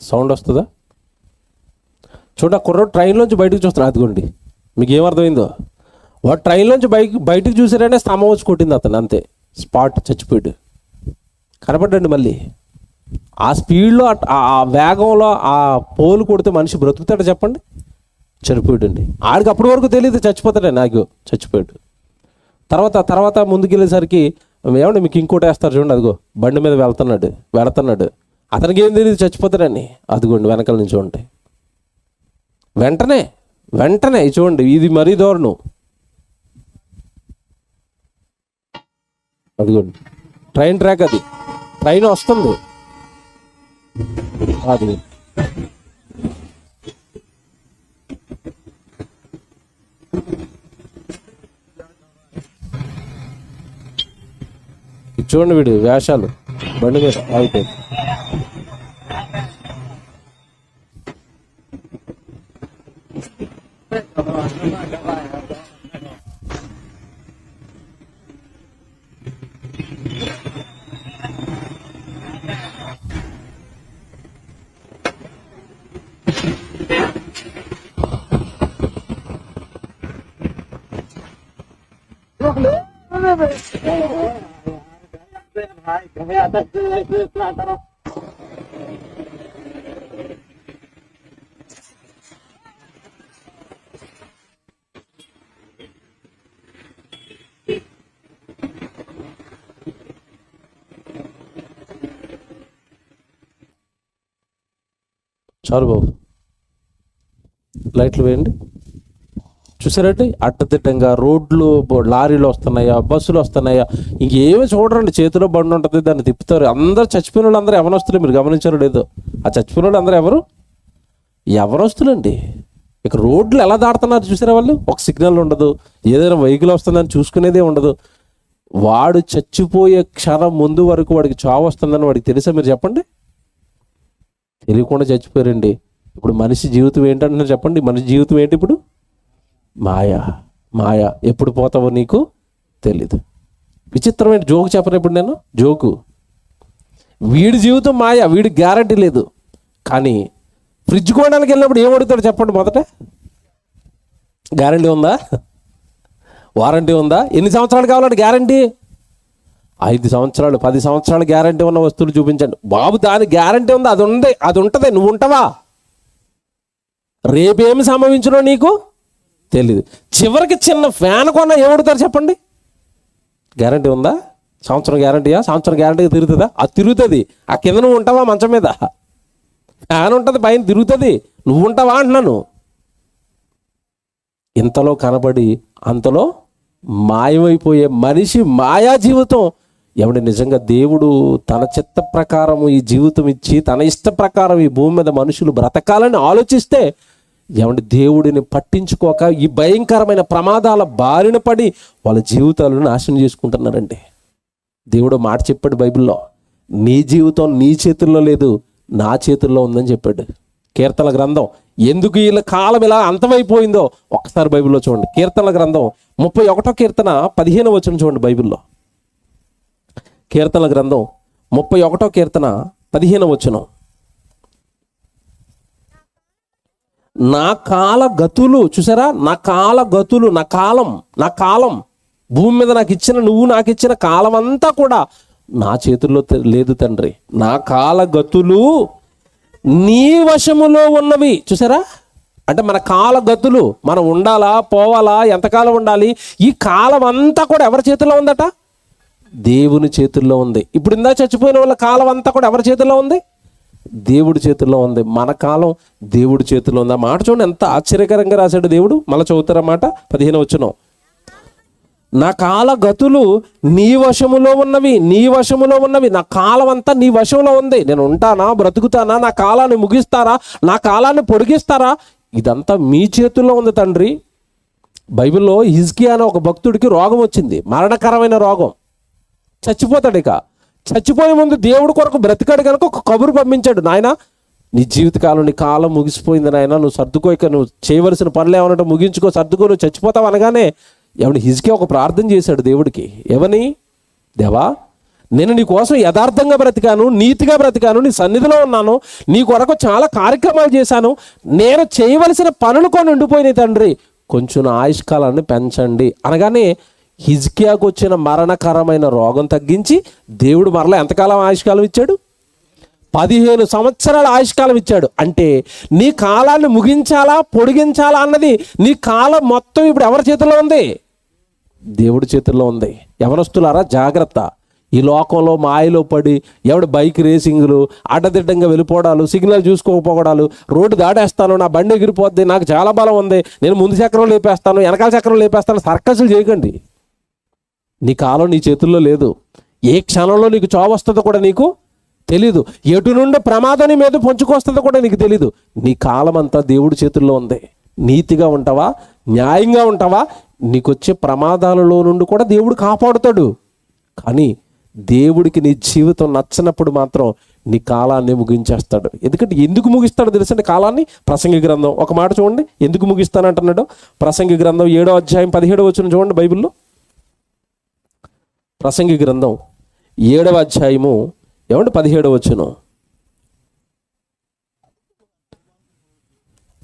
సౌండ్ వస్తుందా? చూడ కుర్ర ట్రైన్లోంచి బయటకు చూస్తారు. అదిగోండి, మీకు ఏమర్థమైందో? వాడు ట్రైన్లోంచి బయటకు చూసారనే స్తంభం వచ్చి కొట్టింది అతను, అంతే, స్పాట్, చచ్చిపోయాడు. కనపడ్డండి మళ్ళీ. ఆ స్పీడ్లో, ఆ వేగంలో ఆ పోలు కొడితే మనిషి బ్రతుకుతాడు చెప్పండి? చనిపోయాడండి. ఆడికి అప్పటి వరకు తెలియదు చచ్చిపోతాడే, నాకు చచ్చిపోయాడు. తర్వాత ముందుకెళ్ళేసరికి ఏమండి మీకు ఇంకోటి వేస్తారు చూడండి, అదిగో బండి మీద వెళుతున్నాడు. అతనికి ఏం తెలియదు చచ్చిపోతాడని. అదిగోండి వెనకాల నుంచి ఉంటాయి. వెంటనే చూడండి, ఇది మరీ దారుణం. అదిగోండి ట్రైన్ ట్రాక్, అది ట్రైన్ వస్తుంది. అది చూడండి వీడు వేషాలు, బండి మీద ఆగిపోయి. చాలు బాబు, లైట్లు వేయండి. చూసారండి, అడ్డదిడ్డంగా రోడ్లు, లారీలు వస్తున్నాయా, బస్సులు వస్తున్నాయా, ఇంకేమీ చూడరండి. చేతిలో బండి ఉంటుంది, దాన్ని తిప్పుతారు. అందరు చచ్చిపోయిన వాళ్ళు అందరూ ఎవరొస్తులే, మీరు గమనించారో లేదో? ఆ చచ్చిపోయిన వాళ్ళు అందరూ ఎవరొస్తులండి? ఇక రోడ్లు ఎలా దాడుతున్నారు చూసారా వాళ్ళు? ఒక సిగ్నల్ ఉండదు, ఏదైనా వెహికల్ వస్తుందని చూసుకునేదే ఉండదు. వాడు చచ్చిపోయే క్షణం ముందు వరకు వాడికి చావు వస్తుందని వాడికి తెలుసా? మీరు చెప్పండి. తెలియకుండా చచ్చిపోయారండి. ఇప్పుడు మనిషి జీవితం ఏంటంటే చెప్పండి, మనిషి జీవితం ఏంటి ఇప్పుడు? మాయ. ఎప్పుడు పోతావో నీకు తెలీదు. విచిత్రమైన జోకు చెప్పను ఇప్పుడు నేను, జోకు. వీడి జీవితం మాయ, వీడికి గ్యారంటీ లేదు. కానీ ఫ్రిడ్జ్ కొనడానికి వెళ్ళినప్పుడు ఏం అడుగుతాడు చెప్పండి? మొదట గ్యారంటీ ఉందా, వారంటీ ఉందా? ఎన్ని సంవత్సరాలు కావాలంటే గ్యారంటీ? 5 సంవత్సరాలు, 10 సంవత్సరాలు గ్యారంటీ ఉన్న వస్తువులు చూపించండి. బాబు దాని గ్యారంటీ ఉంది, అది ఉంటుంది, నువ్వు ఉంటావా? రేపేమి సంభవించడో నీకు తెలీదు. చివరికి చిన్న ఫ్యాన్ కొన్నా ఏమడుతారు చెప్పండి? గ్యారంటీ ఉందా? సంవత్సరం గ్యారంటీయా? సంవత్సరం గ్యారంటీగా తిరుగుతుందా? అది తిరుగుతుంది. ఆ కింద నువ్వు ఉంటావా? మంచం మీద ఫ్యాన్ ఉంటుంది, పైన తిరుగుతుంది, నువ్వు ఉంటావా అంటున్నాను. ఇంతలో కనబడి అంతలో మాయమైపోయే మనిషి మాయా జీవితం. ఎవడి నిజంగా దేవుడు తన చిత్త ప్రకారం ఈ జీవితం ఇచ్చి, తన ఇష్ట ప్రకారం ఈ భూమి మీద మనుషులు బ్రతకాలని ఆలోచిస్తే, ఏమంటే దేవుడిని పట్టించుకోక ఈ భయంకరమైన ప్రమాదాల బారిన పడి వాళ్ళ జీవితాలను నాశనం చేసుకుంటున్నారండి. దేవుడు మాట చెప్పాడు బైబిల్లో, నీ జీవితం నీ చేతుల్లో లేదు, నా చేతుల్లో ఉందని చెప్పాడు. కీర్తనల గ్రంథం, ఎందుకు వీళ్ళ కాలం ఇలా అంతమైపోయిందో ఒక్కసారి బైబిల్లో చూడండి. కీర్తనల గ్రంథం 31వ కీర్తన 15వ వచనం చూడండి బైబిల్లో. కీర్తనల గ్రంథం 31వ కీర్తన 15వ వచనం. నా కాల గతులు, చూసారా, నా కాల గతులు, నా కాలం భూమి మీద నాకు ఇచ్చిన, నువ్వు నాకు ఇచ్చిన కాలం అంతా కూడా నా చేతుల్లో లేదు తండ్రి. నా కాలగతులు నీ వశములో ఉన్నవి. చూసారా, అంటే మన కాలగతులు, మనం ఉండాలా పోవాలా, ఎంతకాలం ఉండాలి, ఈ కాలం అంతా కూడా ఎవరి చేతుల్లో ఉందట? దేవుని చేతుల్లో ఉంది. ఇప్పుడు ఇందా చచ్చిపోయిన వాళ్ళ కాలం అంతా కూడా ఎవరి చేతుల్లో ఉంది? దేవుడి చేతుల్లో ఉంది. మన కాలం దేవుడి చేతుల్లో ఉంది. ఆ మాట చూడండి ఎంత ఆశ్చర్యకరంగా రాశాడు దేవుడు. మళ్ళీ చదువుతారన్నమాట 15వ వచనం. నా కాలగతులు నీ వశములో ఉన్నవి, నీ వశములో ఉన్నవి. నా కాలం అంతా నీ వశంలో ఉంది. నేను ఉంటానా, బ్రతుకుతానా, నా కాలాన్ని ముగిస్తారా, నా కాలాన్ని పొడిగిస్తారా, ఇదంతా మీ చేతుల్లో ఉంది తండ్రి. బైబిల్లో హిజ్కియా అనే ఒక భక్తుడికి రోగం వచ్చింది, మరణకరమైన రోగం. చచ్చిపోతాడు. ఇక చచ్చిపోయే ముందు దేవుడి కొరకు బ్రతికాడు కనుక ఒక కబురు పంపించాడు. నాయన, నీ జీవితకాలం, నీ కాలం ముగిసిపోయింది నాయన, నువ్వు సర్దుకో, ఇక నువ్వు చేయవలసిన పనులు ఏమన్నట్టు ముగించుకో, సర్దుకో, నువ్వు చచ్చిపోతావు అనగానే హిజ్కియా ఒక ప్రార్థన చేశాడు దేవుడికి. ఏమని? దేవా, నేను నీ కోసం యథార్థంగా బ్రతికాను, నీతిగా బ్రతికాను, నీ సన్నిధిలో ఉన్నాను, నీ కొరకు చాలా కార్యక్రమాలు చేశాను, నేను చేయవలసిన పనులు కొన్ని ఉండిపోయినాయి తండ్రి, కొంచెం ఆయుష్కాలాన్ని పెంచండి అనగానే హిజ్కియాకు వచ్చిన మరణకరమైన రోగం తగ్గించి దేవుడు మరలా ఎంతకాలం ఆయుష్కాలం ఇచ్చాడు? 15 సంవత్సరాల ఆయుష్కాలం ఇచ్చాడు. అంటే నీ కాలాన్ని ముగించాలా పొడిగించాలా అన్నది నీ కాలం మొత్తం ఇప్పుడు ఎవరి చేతుల్లో ఉంది? దేవుడి చేతుల్లో ఉంది. యవనస్తులారా జాగ్రత్త. ఈ లోకంలో మాయలో పడి ఎవడు బైక్ రేసింగ్లు, అడ్డదిడ్డంగా వెళ్ళిపోవడాలు, సిగ్నల్ చూసుకోకపోవడాలు, రోడ్డు దాటేస్తాను, నా బండి ఎగిరిపోద్ది, నాకు చాలా బలం ఉంది, నేను ముందు చక్రం లేపేస్తాను, వెనకాల చక్రం లేపేస్తాను, సర్కసులు చేయకండి. నీ కాలం నీ చేతుల్లో లేదు. ఏ క్షణంలో నీకు చావు వస్తుందో కూడా నీకు తెలీదు. ఎటు నుండి ప్రమాదం నీ మీద పొంచుకొస్తుందో కూడా నీకు తెలీదు. నీ కాలం అంతా దేవుడి చేతుల్లో ఉంది. నీతిగా ఉంటావా, న్యాయంగా ఉంటావా, నీకొచ్చే ప్రమాదాలలో నుండి కూడా దేవుడు కాపాడుతాడు. కానీ దేవుడికి నీ జీవితం నచ్చినప్పుడు మాత్రం నీ కాలాన్ని ముగించేస్తాడు. ఎందుకంటే ఎందుకు ముగిస్తాడో తెలుసండి కాలాన్ని? ప్రసంగి గ్రంథం ఒక మాట చూడండి, ఎందుకు ముగిస్తానంటున్నాడు. ప్రసంగి గ్రంథం 7వ అధ్యాయం 17వ వచనం చూడండి బైబిల్లో. ప్రసంగి గ్రంథం 7వ అధ్యాయము 17వ వచనం.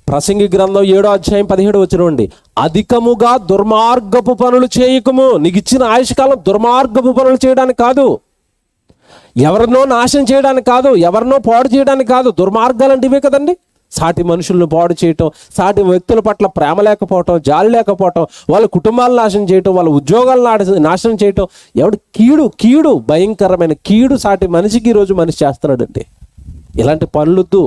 ప్రసంగి గ్రంథం 7వ అధ్యాయం 17వ వచనం అండి. అధికముగా దుర్మార్గపు పనులు చేయకము. నీకు ఇచ్చిన ఆయుష్కాలం దుర్మార్గపు పనులు చేయడానికి కాదు, ఎవరినో నాశనం చేయడానికి కాదు, ఎవరినో పాడు చేయడానికి కాదు. దుర్మార్గాలు అంటే ఇవే కదండి. సాటి మనుషులను పాడు చేయటం, సాటి వ్యక్తుల పట్ల ప్రేమ లేకపోవటం, జాలి లేకపోవటం, వాళ్ళ కుటుంబాలను నాశనం చేయటం, వాళ్ళ ఉద్యోగాలను నాశనం చేయటం. కీడు భయంకరమైన కీడు సాటి మనిషికి ఈరోజు మనిషి చేస్తున్నాడంటే. ఇలాంటి పనులొద్దు.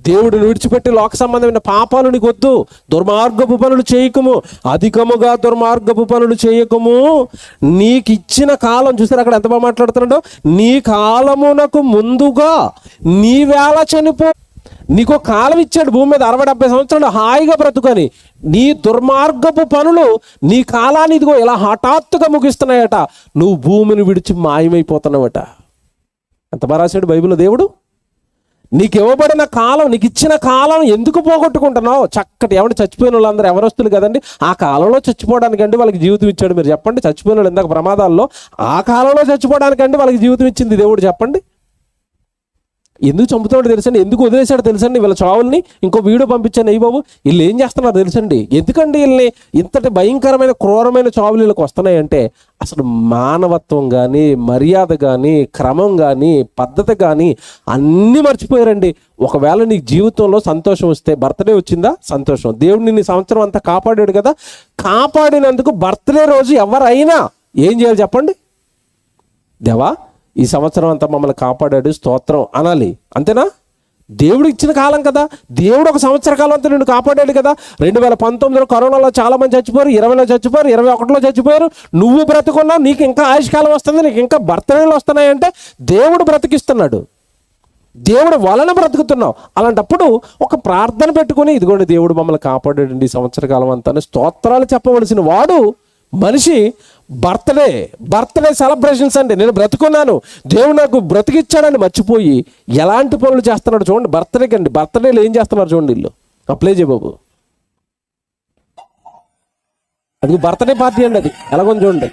దేవుడిని విడిచిపెట్టి లోక సంబంధమైన పాపాలు నీకు వద్దు. దుర్మార్గపు పనులు చేయకము, అధికముగా దుర్మార్గపు పనులు చేయకము. నీకు ఇచ్చిన కాలం చూసారు అక్కడ ఎంత బాగా మాట్లాడుతున్నాడో. నీ కాలమునకు ముందుగా నీ వేళ చనిపో. నీకు కాలం ఇచ్చాడు భూమి మీద 60-70 సంవత్సరాలు హాయిగా బ్రతుకని. నీ దుర్మార్గపు పనులు నీ కాలాన్ని ఇదిగో ఇలా హఠాత్తుగా ముగిస్తున్నాయట. నువ్వు భూమిని విడిచి మాయమైపోతున్నావట. ఎంత బాగా రాశాడు బైబిల్లో దేవుడు. నీకు ఇవ్వబడిన కాలం, నీకు ఇచ్చిన కాలం ఎందుకు పోగొట్టుకుంటున్నావు? చక్కటి ఎవరు చచ్చిపోయిన వాళ్ళందరూ ఎవరొస్తులు కదండి. ఆ కాలంలో చచ్చిపోవడానికండి వాళ్ళకి జీవితం ఇచ్చాడు. మీరు చెప్పండి, చచ్చిపోయిన వాళ్ళు ఇందాక ప్రమాదాల్లో ఆ కాలంలో చచ్చిపోవడానికండి వాళ్ళకి జీవితం ఇచ్చింది దేవుడు. చెప్పండి, ఎందుకు చంపుతాడు తెలుసండి? ఎందుకు వదిలేశాడు తెలుసండి వీళ్ళ చావుల్ని? ఇంకో వీడియో పంపించాను అయ్యి బాబు. వీళ్ళు ఏం చేస్తున్నారు తెలుసండి? ఎందుకండి వీళ్ళని ఇంతటి భయంకరమైన క్రూరమైన చావులు వీళ్ళకి వస్తున్నాయంటే అసలు మానవత్వం కానీ, మర్యాద కానీ, క్రమం కానీ, పద్ధతి కానీ అన్నీ మర్చిపోయారండి. ఒకవేళ నీకు జీవితంలో సంతోషం వస్తే, బర్త్డే వచ్చిందా సంతోషం, దేవుడు నిన్ను సంవత్సరం అంతా కాపాడాడు కదా, కాపాడినందుకు బర్త్డే రోజు ఎవరైనా ఏం చేయాలి చెప్పండి? దేవా, ఈ సంవత్సరం అంతా మమ్మల్ని కాపాడాడు, స్తోత్రం అనాలి. అంతేనా? దేవుడు ఇచ్చిన కాలం కదా, దేవుడు ఒక సంవత్సర కాలం అంతా నిన్ను కాపాడాడు కదా. 2019లో కరోనాలో చాలా మంది చచ్చిపోయారు, 20లో చచ్చిపోయారు, 21లో చచ్చిపోయారు. నువ్వు బ్రతుకున్నావు, నీకు ఇంకా ఆయుష్కాలం వస్తుంది, నీకు ఇంకా బర్త్డేలు వస్తున్నాయంటే దేవుడు బ్రతికిస్తున్నాడు, దేవుడు వలన బ్రతుకుతున్నావు. అలాంటప్పుడు ఒక ప్రార్థన పెట్టుకుని, ఇదిగోండి దేవుడు మమ్మల్ని కాపాడాడండి ఈ సంవత్సర కాలం అంతా స్తోత్రాలు చెప్పవలసిన వాడు మనిషి. బర్త్డే సెలబ్రేషన్స్ అండి, నేను బ్రతుకున్నాను, దేవుడు నాకు బ్రతికిచ్చాడని మర్చిపోయి ఎలాంటి పనులు చేస్తున్నాడు చూడండి. బర్త్డేకి అండి, బర్త్డేలు ఏం చేస్తున్నారు చూడండి వీళ్ళు. అప్లై చేయ బాబు, అది బర్త్డే పార్టీ అండి, అది ఎలాగొని చూడండి.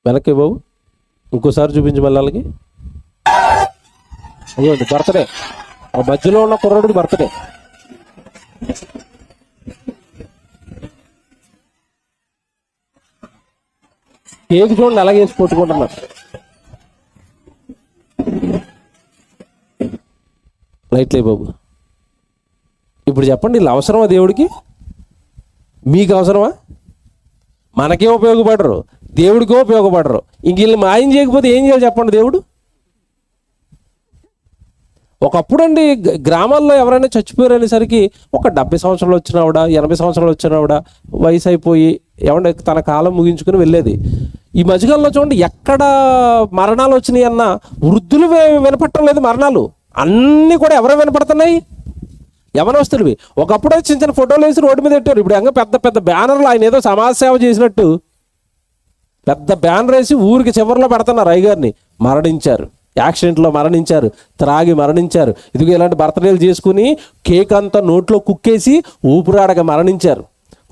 వెనక్కి బాబు, ఇంకోసారి చూపించి మళ్ళీ వాళ్ళకి. అయ్యండి బర్త్డే, ఆ మధ్యలో ఉన్న కుర్రాడికి బర్త్డే. కేక్ చూడండి అలాగే వేసి కొట్టుకుంటున్నారు. లైట్లే బాబు. ఇప్పుడు చెప్పండి, వీళ్ళు అవసరమా దేవుడికి? మీకు అవసరమా? మనకే ఉపయోగపడరు, దేవుడికే ఉపయోగపడరు. ఇంక వీళ్ళు మాయం చేయకపోతే ఏం చేయాలి చెప్పండి దేవుడు? ఒకప్పుడు అండి గ్రామాల్లో ఎవరైనా చచ్చిపోయారు అనేసరికి ఒక 70 సంవత్సరాలు వచ్చినావిడ, 80 సంవత్సరాలు వచ్చినావిడ వయసు అయిపోయి ఏమంటే తన కాలం ముగించుకుని వెళ్ళేది. ఈ మధ్యకాలంలో చూడండి ఎక్కడ మరణాలు వచ్చినాయి అన్న వృద్ధులు వినపడటం లేదు. మరణాలు అన్నీ కూడా ఎవరో వినపడుతున్నాయి? యవనస్తుడివి. ఒకప్పుడు చిన్న చిన్న ఫోటోలు వేసి రోడ్డు మీద పెట్టారు. ఇప్పుడు ఇంకా పెద్ద పెద్ద బ్యానర్లు ఆయన ఏదో సమాజ సేవ చేసినట్టు పెద్ద బ్యానర్ వేసి ఊరికి చివరిలో పెడుతున్నారు. అయ్యగారిని మరణించారు, యాక్సిడెంట్లో మరణించారు, త్రాగి మరణించారు, ఇదిగో ఇలాంటి బర్త్డేలు చేసుకుని కేక్ అంతా నోట్లో కుక్కేసి ఊపిరాడక మరణించారు.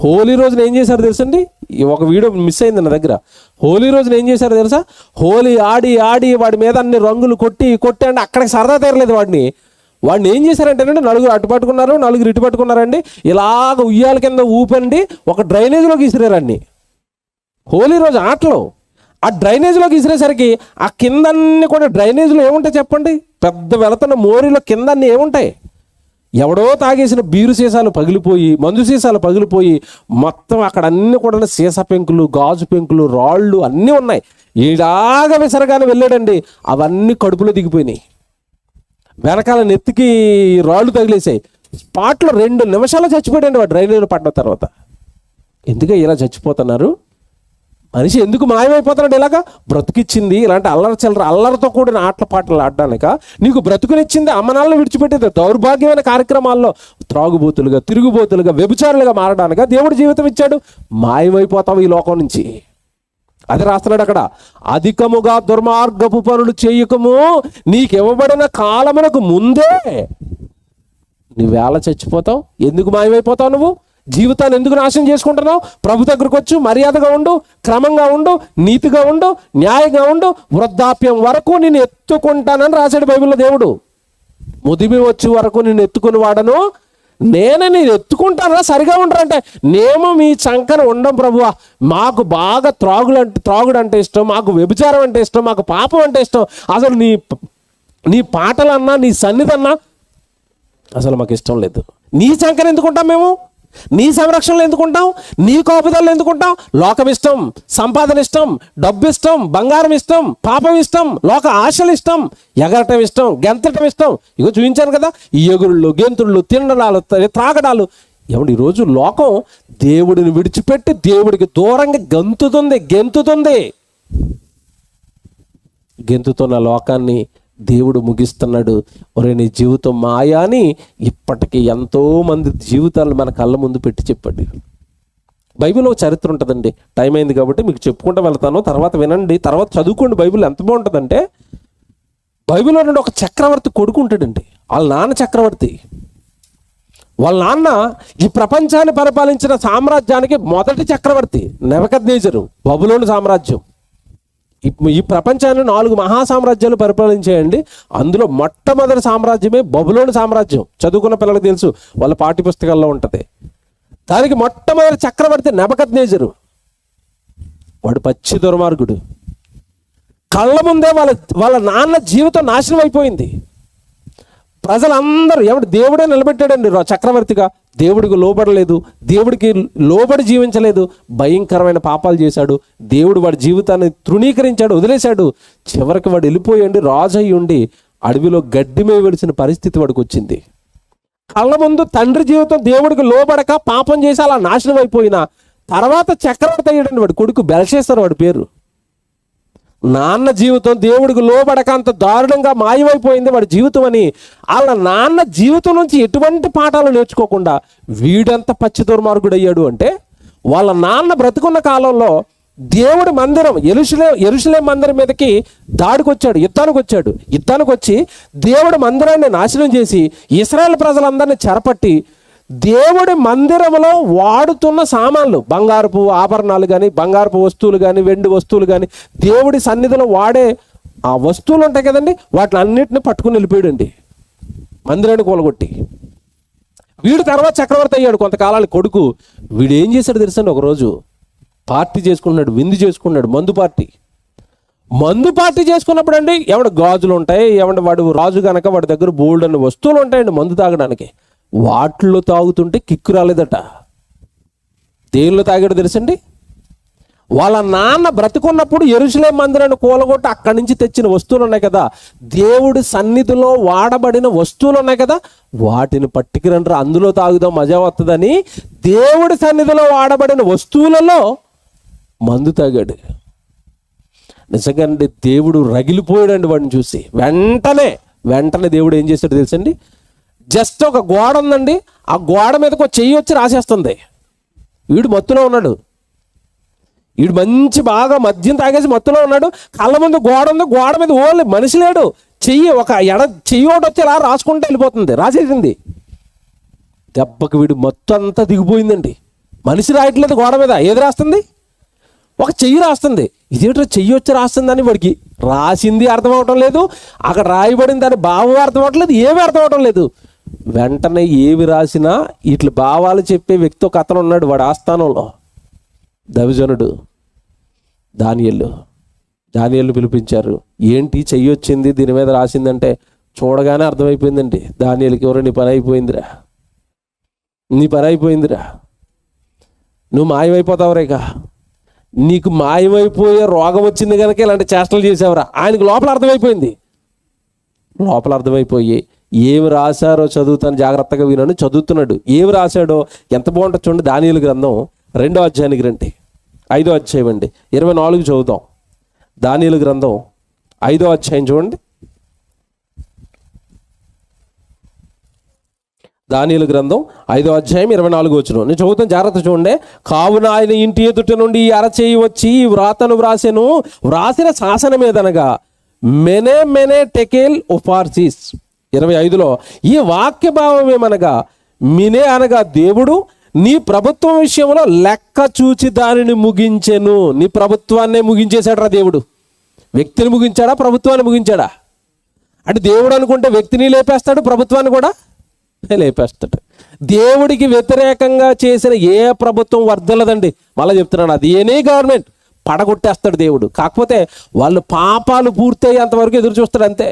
హోలీ రోజున ఏం చేశారు తెలుసండి? ఒక వీడియో మిస్ అయింది నా దగ్గర. హోలీ రోజున ఏం చేశారు తెలుసా? హోలీ ఆడి ఆడి వాడి మీద అన్ని రంగులు కొట్టి కొట్టి అంటే అక్కడికి సరదా తీరలేదు వాడిని ఏం చేశారంటేనండి, నలుగురు అటు పట్టుకున్నారు, నలుగురు ఇటు పట్టుకున్నారండి, ఇలాగ ఉయ్యాల కింద ఊపండి ఒక డ్రైనేజ్లోకి విసిరారండి. హోలీ రోజు ఆటలో ఆ డ్రైనేజ్లోకి విసిరేసరికి ఆ కిందన్నీ కూడా డ్రైనేజ్లో ఏముంటాయి చెప్పండి? పెద్ద వెళుతున్న మోరీలో కిందన్నీ ఏముంటాయి? ఎవడో తాగేసిన బీరు సీసాలు పగిలిపోయి, మందు సీసాలు పగిలిపోయి మొత్తం అక్కడ అన్నీ కూడా సీసా పెంకులు, గాజు పెంకులు, రాళ్ళు అన్నీ ఉన్నాయి. ఇలాగ విసరగానే వెళ్ళాడండి, అవన్నీ కడుపులో దిగిపోయినాయి. వెనకాల నెత్తికి రాళ్ళు తగిలేసాయి. స్పాట్లో 2 నిమిషాలు చచ్చిపోయాడండి వాడు డ్రైనేజ్లో పడ్డ తర్వాత. ఎందుకే ఇలా చచ్చిపోతున్నారు? మనిషి ఎందుకు మాయమైపోతున్నాడు? ఇలాగా బ్రతుకిచ్చింది ఇలాంటి అల్లరితో కూడిన ఆటల పాటలు ఆడడానిక? నీకు బ్రతుకునిచ్చింది అమ్మనాలను విడిచిపెట్టేది దౌర్భాగ్యమైన కార్యక్రమాల్లో త్రాగుబోతులుగా, తిరుగుబోతులుగా, వ్యభిచారులుగా మారడానిక దేవుడు జీవితం ఇచ్చాడు? మాయమైపోతావు ఈ లోకం నుంచి. అది రాస్తున్నాడు అక్కడ. అధికముగా దుర్మార్గపు పనులు చేయకము, నీకివ్వబడిన కాలమునకు ముందే నువ్వేళ చచ్చిపోతావు. ఎందుకు మాయమైపోతావు? నువ్వు జీవితాన్ని ఎందుకు నాశనం చేసుకుంటున్నావు? ప్రభు దగ్గరకు వచ్చు, మర్యాదగా ఉండు, క్రమంగా ఉండు, నీతిగా ఉండు, న్యాయంగా ఉండు, వృద్ధాప్యం వరకు నేను ఎత్తుకుంటానని రాశాడు బైబిల్లో దేవుడు. ముదిమి వచ్చే వరకు నేను ఎత్తుకుని వాడను, నేను ఎత్తుకుంటానా? సరిగా ఉండరంటే నేమో మీ చంకన ఉండం ప్రభువా, మాకు బాగా త్రాగుడు అంటే ఇష్టం, మాకు వ్యభిచారం అంటే ఇష్టం, మాకు పాపం అంటే ఇష్టం, అసలు నీ పాటలన్నా నీ సన్నిధన్నా అసలు మాకు ఇష్టం లేదు. నీ చంకన ఎందుకుంటాం మేము? నీ సంరక్షణలో ఎందుకుంటాం? నీ కోపదల్లో ఎందుకుంటాం? లోకం ఇష్టం, సంపాదన ఇష్టం, డబ్బు ఇష్టం, బంగారం ఇష్టం, పాపం ఇష్టం, లోక ఆశలు ఇష్టం, ఎగరటం ఇష్టం, గెంతటం ఇష్టం. ఇగో చూపించాను కదా, ఈ ఎగురుళ్ళు, గెంతుళ్ళు, తినడాలు, త్రాగడాలు. ఏమంటే ఈరోజు లోకం దేవుడిని విడిచిపెట్టి దేవుడికి దూరంగా గెంతుతున్న లోకాన్ని దేవుడు ముగిస్తున్నాడు. ఒరే నీ జీవితం మాయా అని ఇప్పటికీ ఎంతోమంది జీవితాలు మన కళ్ళ ముందు పెట్టి చెప్పండి. బైబిల్లో చరిత్ర ఉంటుందండి. టైం అయింది కాబట్టి మీకు చెప్పుకుంటూ వెళ్తాను, తర్వాత వినండి, తర్వాత చదువుకోండి. బైబిల్ ఎంత బాగుంటుందంటే, బైబిల్లో నుండి ఒక చక్రవర్తి కొడుకు ఉంటాడండి. వాళ్ళ నాన్న చక్రవర్తి. వాళ్ళ నాన్న ఈ ప్రపంచాన్ని పరిపాలించిన సామ్రాజ్యానికి మొదటి చక్రవర్తి నెబుకద్నెజరు, బబులోను సామ్రాజ్యం. ఈ ప్రపంచాన్ని 4 మహాసామ్రాజ్యాలు పరిపాలించాయండి. అందులో మొట్టమొదటి సామ్రాజ్యమే బబులోను సామ్రాజ్యం. చదువుకున్న పిల్లలకు తెలుసు, వాళ్ళ పాఠ్య పుస్తకాల్లో ఉంటుంది. దానికి మొట్టమొదటి చక్రవర్తి నెబుకద్నెజరు. వాడు పచ్చి దుర్మార్గుడు. కళ్ళ ముందే వాళ్ళ నాన్న జీవితం నాశనం అయిపోయింది. ప్రజలందరూ ఏమంటే దేవుడే నిలబెట్టాడండి చక్రవర్తిగా. దేవుడికి లోబడలేదు, దేవుడికి లోబడి జీవించలేదు, భయంకరమైన పాపాలు చేశాడు. దేవుడు వాడి జీవితాన్ని తృణీకరించాడు, వదిలేశాడు. చివరికి వాడు వెళ్ళిపోయండి, రాజు అయ్యి ఉండి అడవిలో గడ్డి మేయవలసిన పరిస్థితి వాడికి వచ్చింది. కళ్ళ ముందు తండ్రి జీవితం దేవుడికి లోబడక పాపం చేసి అలా నాశనం అయిపోయిన తర్వాత చక్రవర్తి అయ్యాడండి వాడు కొడుకు బెల్షస్సర్ వాడి పేరు. నాన్న జీవితం దేవుడికి లోబడక అంత దారుణంగా మాయమైపోయింది వాడి జీవితం అని వాళ్ళ నాన్న జీవితం నుంచి ఎటువంటి పాఠాలు నేర్చుకోకుండా వీడంత పచ్చి దుర్మార్గుడు అయ్యాడు. అంటే వాళ్ళ నాన్న బ్రతుకున్న కాలంలో దేవుడి మందిరం యెరూషలేము మందిరం మీదకి యుద్ధానికి వచ్చి దేవుడి మందిరాన్ని నాశనం చేసి ఇశ్రాయేలు ప్రజలందరినీ చెరపట్టి దేవుడి మందిరంలో వాడుతున్న సామాన్లు, బంగారపు ఆభరణాలు కానీ, బంగారపు వస్తువులు కానీ, వెండి వస్తువులు కానీ, దేవుడి సన్నిధిలో వాడే ఆ వస్తువులు ఉంటాయి కదండి, వాటిని అన్నిటిని పట్టుకుని వెళ్ళిపోయాడండి మందిరాన్ని కూలగొట్టి. వీడు తర్వాత చక్రవర్తి అయ్యాడు కొంతకాలానికి కొడుకు. వీడు ఏం చేశాడు తెలుసండి, ఒకరోజు పార్టీ చేసుకున్నాడు, విందు చేసుకున్నాడు, మందు పార్టీ చేసుకున్నప్పుడు అండి, ఎవడ గాజులు ఉంటాయి, వాడు రాజు కనుక వాడి దగ్గర బోల్డ్ అన్న వస్తువులు ఉంటాయండి మందు తాగడానికి. వాటిల్లో తాగుతుంటే కిక్కు రాలేదట. దేనిలో తాగాడు తెలుసండి, వాళ్ళ నాన్న బ్రతుకున్నప్పుడు యెరూషలేము మందిరాన్ని కూలగొట్టి అక్కడి నుంచి తెచ్చిన వస్తువులు ఉన్నాయి కదా, దేవుడి సన్నిధిలో వాడబడిన వస్తువులు ఉన్నాయి కదా, వాటిని పట్టుకురంటారు, అందులో తాగుదాం మజా వస్తుందని దేవుడి సన్నిధిలో వాడబడిన వస్తువులలో మందు తాగాడు. నిజంగా అండి, దేవుడు రగిలిపోయాడండి వాడిని చూసి. వెంటనే దేవుడు ఏం చేశాడు తెలుసండి, జస్ట్ ఒక గోడ ఉందండి, ఆ గోడ మీదకి చెయ్యి వచ్చి రాసేస్తుంది. వీడు మత్తులో ఉన్నాడు, వీడు మంచి బాగా మద్యం తాగేసి మత్తులో ఉన్నాడు. కళ్ళ ముందు గోడ ఉంది, గోడ మీద ఓన్లీ మనిషి లేడు, చెయ్యి ఒకటి వచ్చి ఇలా రాసుకుంటూ వెళ్ళిపోతుంది, రాసేసింది. దెబ్బకి వీడు మొత్తం అంతా దిగిపోయిందండి. మనిషి రాయట్లేదు గోడ మీద, ఏది రాస్తుంది, ఒక చెయ్యి రాస్తుంది. ఇదేంటో చెయ్యి వచ్చి రాస్తుందని వాడికి రాసింది అర్థం అవటం లేదు, అక్కడ రాయబడింది దాని భావం అర్థం అవట్లేదు, ఏమీ అర్థం అవటం లేదు. వెంటనే ఏవి రాసినా ఇట్లా భావాలు చెప్పే వ్యక్తి ఒక అతను ఉన్నాడు వాడి ఆస్థానంలో, దైవజనుడు దానియేలు పిలిపించారు. ఏంటి చెయ్యి వచ్చింది దీని మీద రాసిందంటే చూడగానే అర్థమైపోయిందండి దానియేలుకి, ఎవరో నీ పని అయిపోయిందిరా, నువ్వు మాయమైపోతావు రేక, నీకు మాయమైపోయే రోగం వచ్చింది కనుక ఇలాంటి చేష్టలు చేసావురా. ఆయనకు లోపల అర్థమైపోయి ఏమి రాశారో చదువుతాను, జాగ్రత్తగా వినని చదువుతున్నాడు. ఏమి రాశాడో ఎంత బాగుంటుంది చూడండి. దానియేలు గ్రంథం 2వ అధ్యాయానికి రండి, 5వ అధ్యాయం అండి, 24 చదువుతాం. దానియేలు గ్రంథం 5వ అధ్యాయం చూడండి. దానియేలు గ్రంథం 5వ అధ్యాయం 24 వచనం నేను చదువుతాను, జాగ్రత్త చూడండి. కావున ఆయన ఇంటి ఎదుట నుండి అరచేయి వచ్చి వ్రాతను వ్రాసిన శాసనం ఏదనగా మెనే టెకేల్ ఉపార్సిస్. 25లో ఈ వాక్య భావం ఏమనగా, మినే అనగా దేవుడు నీ ప్రభుత్వం విషయంలో లెక్క చూచి దానిని ముగించెను. నీ ప్రభుత్వాన్నే ముగించేశాడు రా దేవుడు. వ్యక్తిని ముగించాడా, ప్రభుత్వాన్ని ముగించాడా? అంటే దేవుడు అనుకుంటే వ్యక్తిని లేపేస్తాడు, ప్రభుత్వాన్ని కూడా లేపేస్తాడు. దేవుడికి వ్యతిరేకంగా చేసిన ఏ ప్రభుత్వం వర్ధలదండి. మళ్ళీ చెప్తున్నాడు, అది ఎనీ గవర్నమెంట్ పడగొట్టేస్తాడు దేవుడు. కాకపోతే వాళ్ళు పాపాలు పూర్తయ్యేంతవరకు ఎదురు చూస్తాడు అంతే.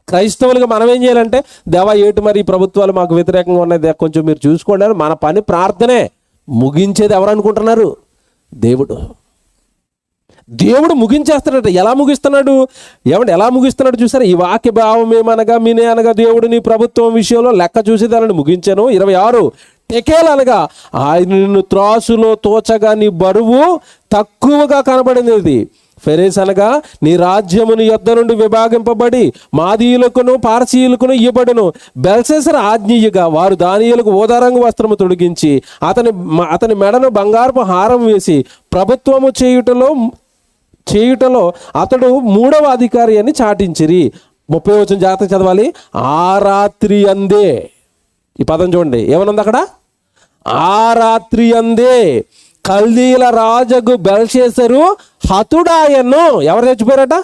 క్రైస్తవులుగా మనం ఏం చేయాలంటే, దేవా ఏటు మరి ఈ ప్రభుత్వాలు మాకు వ్యతిరేకంగా ఉన్నాయి, కొంచెం మీరు చూసుకోండి అని మన పని ప్రార్థనే. ముగించేది ఎవరు అనుకుంటున్నారు? దేవుడు ముగించేస్తాడట. ఎలా ముగిస్తున్నాడు చూసారా? ఈ వాక్య భావం ఏమనగా మినే అనగా దేవుడు నీ ప్రభుత్వం విషయంలో లెక్క చూసేదాన్ని ముగించాను. 26 టెకేల్ అనగా ఆయన నిన్ను త్రాసులో తోచగా నీ బరువు తక్కువగా కనబడినది. ఫెరేస్ అనగా నీ రాజ్యము నీ యొద్ద నుండి విభాగింపబడి మాదీయులకును పార్సీయులకును ఇయ్యబడును. బెల్షస్సరు ఆజ్ఞీయగా వారు దానియేలుకు ఊదారంగు వస్త్రము తొడిగించి అతని మెడను బంగారపు హారం వేసి ప్రభుత్వము చేయుటలో అతడు 3వ అధికారి అని చాటించిరి. 30 వచనం జాగ్రత్త చదవాలి. ఆ రాత్రి అందే, ఈ పదం చూడండి ఏమనుంది అక్కడ, ఆ రాత్రి అందే కల్దీల రాజగు బెల్షస్సరు హతుడాయను. ఎవరు చచ్చిపోయారట?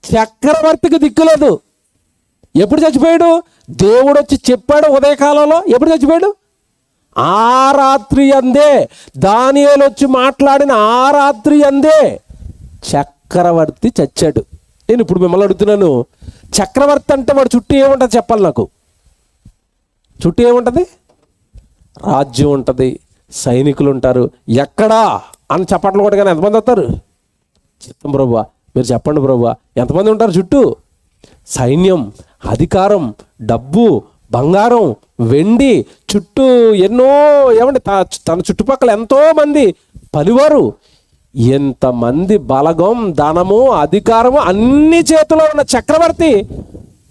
చక్రవర్తికి దిక్కులేదు. ఎప్పుడు చచ్చిపోయాడు? దేవుడు వచ్చి చెప్పాడు ఉదయకాలంలో. ఎప్పుడు చచ్చిపోయాడు? ఆ రాత్రి అందే. దానియేలు వచ్చి మాట్లాడిన ఆ రాత్రి అందే చక్రవర్తి చచ్చాడు. నేను ఇప్పుడు మిమ్మల్ని అడుగుతున్నాను, చక్రవర్తి అంటే వాడు చుట్టూ ఏముంటుంది చెప్పాలి నాకు. చుట్టూ ఏముంటుంది? రాజ్యం ఉంటుంది, సైనికులు ఉంటారు. ఎక్కడా అని చప్పట్లు కొట్టగానే ఎంతమంది వస్తారు? చిత్తం ప్రభువా, మీరు చెప్పండి ప్రభువా, ఎంతమంది ఉంటారు చుట్టూ? సైన్యం, అధికారం, డబ్బు, బంగారం, వెండి, చుట్టూ ఎన్నో తన చుట్టుపక్కల ఎంతో మంది పనివారు, ఎంతమంది బలగం, ధనము, అధికారము అన్ని చేతిలో ఉన్న చక్రవర్తి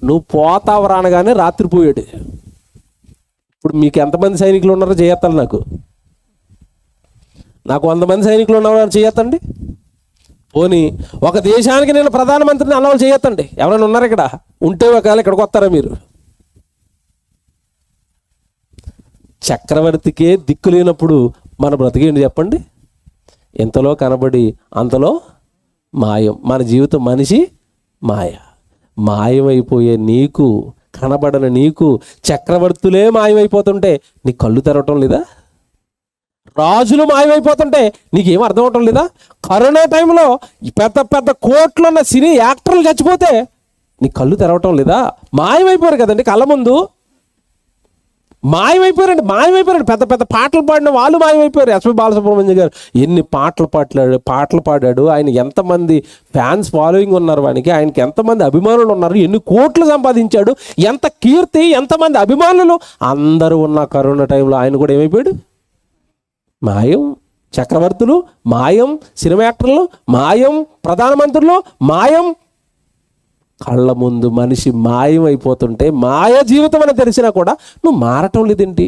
నువ్వు పోతావు రానగానే రాత్రిపోయాడు. ఇప్పుడు మీకు ఎంతమంది సైనికులు ఉన్నారో చేయత్తాలి. నాకు 100 మంది సైనికులు ఉన్నారో చేయత్తండి. పోనీ ఒక దేశానికి నేను ప్రధానమంత్రిని అన్నవాళ్ళు చేయత్తండి. ఎవరైనా ఉన్నారు ఇక్కడ? ఉంటే ఒకవేళ ఇక్కడికి వస్తారా మీరు? చక్రవర్తికే దిక్కు లేనప్పుడు మన బ్రతికేంటి చెప్పండి? ఎంతలో కనబడి అంతలో మాయం. మన జీవితం మనిషి మాయ. మాయమైపోయే నీకు, కనబడని నీకు చక్రవర్తులే మాయమైపోతుంటే నీకు కళ్ళు తెరవటం లేదా? రాజులు మాయమైపోతుంటే నీకేం అర్థం అవటం లేదా? కరోనా టైంలో పెద్ద పెద్ద కోట్లు ఉన్న సినీ యాక్టర్లు చచ్చిపోతే నీకు కళ్ళు తెరవటం లేదా? మాయమైపోయారు కదండి కళ్ళ ముందు. మాయమైపోయారండి. పెద్ద పెద్ద పాటలు పాడిన వాళ్ళు మాయమైపోయారు. ఎస్పి బాలసుబ్రహ్మణ్యం గారు ఎన్ని పాటలు పాడాడు. ఆయన ఎంతమంది ఫ్యాన్స్ ఫాలోయింగ్ ఉన్నారు వానికి, ఆయనకి ఎంతమంది అభిమానులు ఉన్నారు, ఎన్ని కోట్లు సంపాదించాడు, ఎంత కీర్తి, ఎంతమంది అభిమానులు అందరూ ఉన్న కరోనా టైంలో ఆయన కూడా ఏమైపోయాడు? మాయం. చక్రవర్తులు మాయం, సినిమా యాక్టర్లు మాయం, ప్రధానమంత్రులు మాయం. కళ్ళ ముందు మనిషి మాయమైపోతుంటే మాయ జీవితం అని తెలిసినా కూడా నువ్వు మారటం లేదేంటి?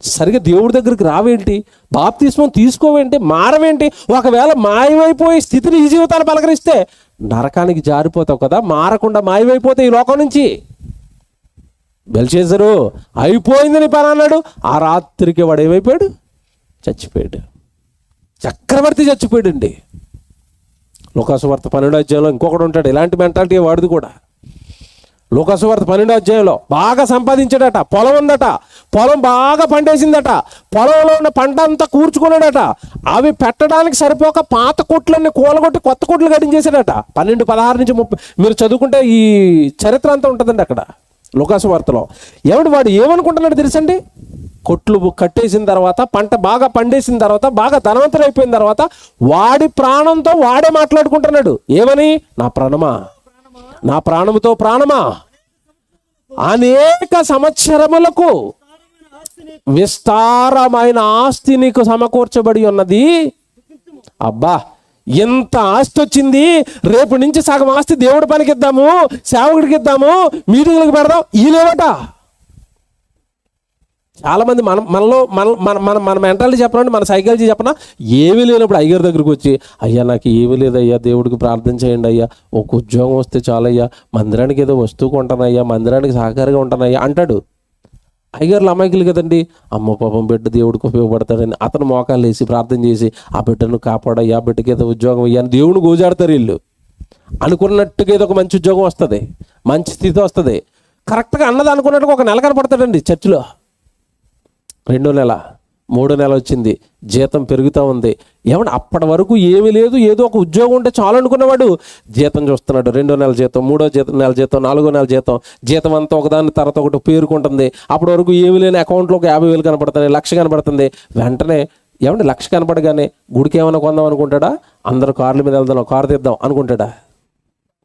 సరిగ్గా దేవుడి దగ్గరికి రావేంటి? బాప్తిస్మం తీసుకోవేంటి? మారవేంటి? ఒకవేళ మాయమైపోయే స్థితిని ఈ జీవితాన్ని పలకరిస్తే నరకానికి జారిపోతావు కదా. మారకుండా మాయమైపోతే ఈ లోకం నుంచి. బెల్షెస్సరు అయిపోయింది నీ పని అన్నాడు. ఆ రాత్రికి వాడు ఏమైపోయాడు? చచ్చిపోయాడు. చక్రవర్తి చచ్చిపోయాడండి. లోకాసువార్త 12వ అధ్యాయంలో ఇంకొకడు ఉంటాడు, ఇలాంటి మెంటాలిటీ వాడిది కూడా. లోకాసువార్త 12వ అధ్యాయంలో బాగా సంపాదించాడట, పొలం ఉందట, పొలం బాగా పండేసిందట, పొలంలో ఉన్న పంట అంతా కూర్చుకున్నాడట. అవి పెట్టడానికి సరిపోక పాత కొట్లన్నీ కూలగొట్టి కొత్త కొట్లు కట్టించేసాడట. 12:16 నుంచి 30 మీరు చదువుకుంటే ఈ చరిత్ర అంతా ఉంటుందండి అక్కడ లోకాసువార్తలో. వాడు ఏమనుకుంటున్నాడు తెలుసండి? కొట్లు కట్టేసిన తర్వాత, పంట బాగా పండేసిన తర్వాత, బాగా ధనవంతుడు అయిపోయిన తర్వాత వాడి ప్రాణంతో వాడే మాట్లాడుకుంటున్నాడు. ఏమని? నా ప్రాణమా, నా ప్రాణముతో ప్రాణమా, అనేక సంవత్సరములకు విస్తారమైన ఆస్తి నీకు సమకూర్చబడి ఉన్నది. అబ్బా, ఎంత ఆస్తి వచ్చింది, రేపు నుంచి సగం ఆస్తి దేవుడి పనికి ఇద్దాము, సేవకుడికి ఇద్దాము, మీటింగ్లకు పెడదాం. ఈ లేవట చాలామంది. మన మెంటాలిటీ చెప్పనండి, మన సైకాలజీ చెప్పనా? ఏమీ లేనప్పుడు అయ్యగారి దగ్గరికి వచ్చి, అయ్యా నాకు ఏమీ లేదయ్యా, దేవుడికి ప్రార్థన చేయండి అయ్యా, ఒక ఉద్యోగం వస్తే చాలయ్యా, మందిరానికి ఏదో వస్తువు కొంటానయ్యా, మందిరానికి సహకారంగా ఉంటానయ్యా అంటాడు. అయ్యగారులు అమాయకులు కదండి. అమ్మ పాపం బిడ్డ దేవుడికి ఉపయోగపడతాడని అతను మోకాలు వేసి ప్రార్థన చేసి, ఆ బిడ్డను కాపాడయ్యా, బిడ్డకి ఏదో ఉద్యోగం అయ్యా అని దేవుడిని గోజాడతారు వీళ్ళు. అనుకున్నట్టుగా ఏదో ఒక మంచి ఉద్యోగం వస్తుంది, మంచి స్థితి వస్తుంది. కరెక్ట్గా అన్నది అనుకున్నట్టుగా ఒక నెల కనపడతాడండి చర్చిలో. 2వ నెల, 3వ నెల వచ్చింది, జీతం పెరుగుతూ ఉంది. అప్పటి వరకు ఏమీ లేదు, ఏదో ఒక ఉద్యోగం ఉంటే చాలు అనుకున్నవాడు జీతం చూస్తున్నాడు. 2వ నెల జీతం, 3వ నెల జీతం, 4వ నెల జీతం, జీతం అంతా ఒకదాని తర్వాత ఒకటి పేరుకుంటుంది. అప్పటి వరకు ఏమీ లేని అకౌంట్లో ఒక 50,000 కనపడుతుంది, 1,00,000 కనపడుతుంది. వెంటనే 1,00,000 కనపడగానే గుడికి ఏమైనా కొందాం అనుకుంటాడా? అందరూ కార్ల మీద వెళ్దాం, కారు తీద్దాం అనుకుంటాడా?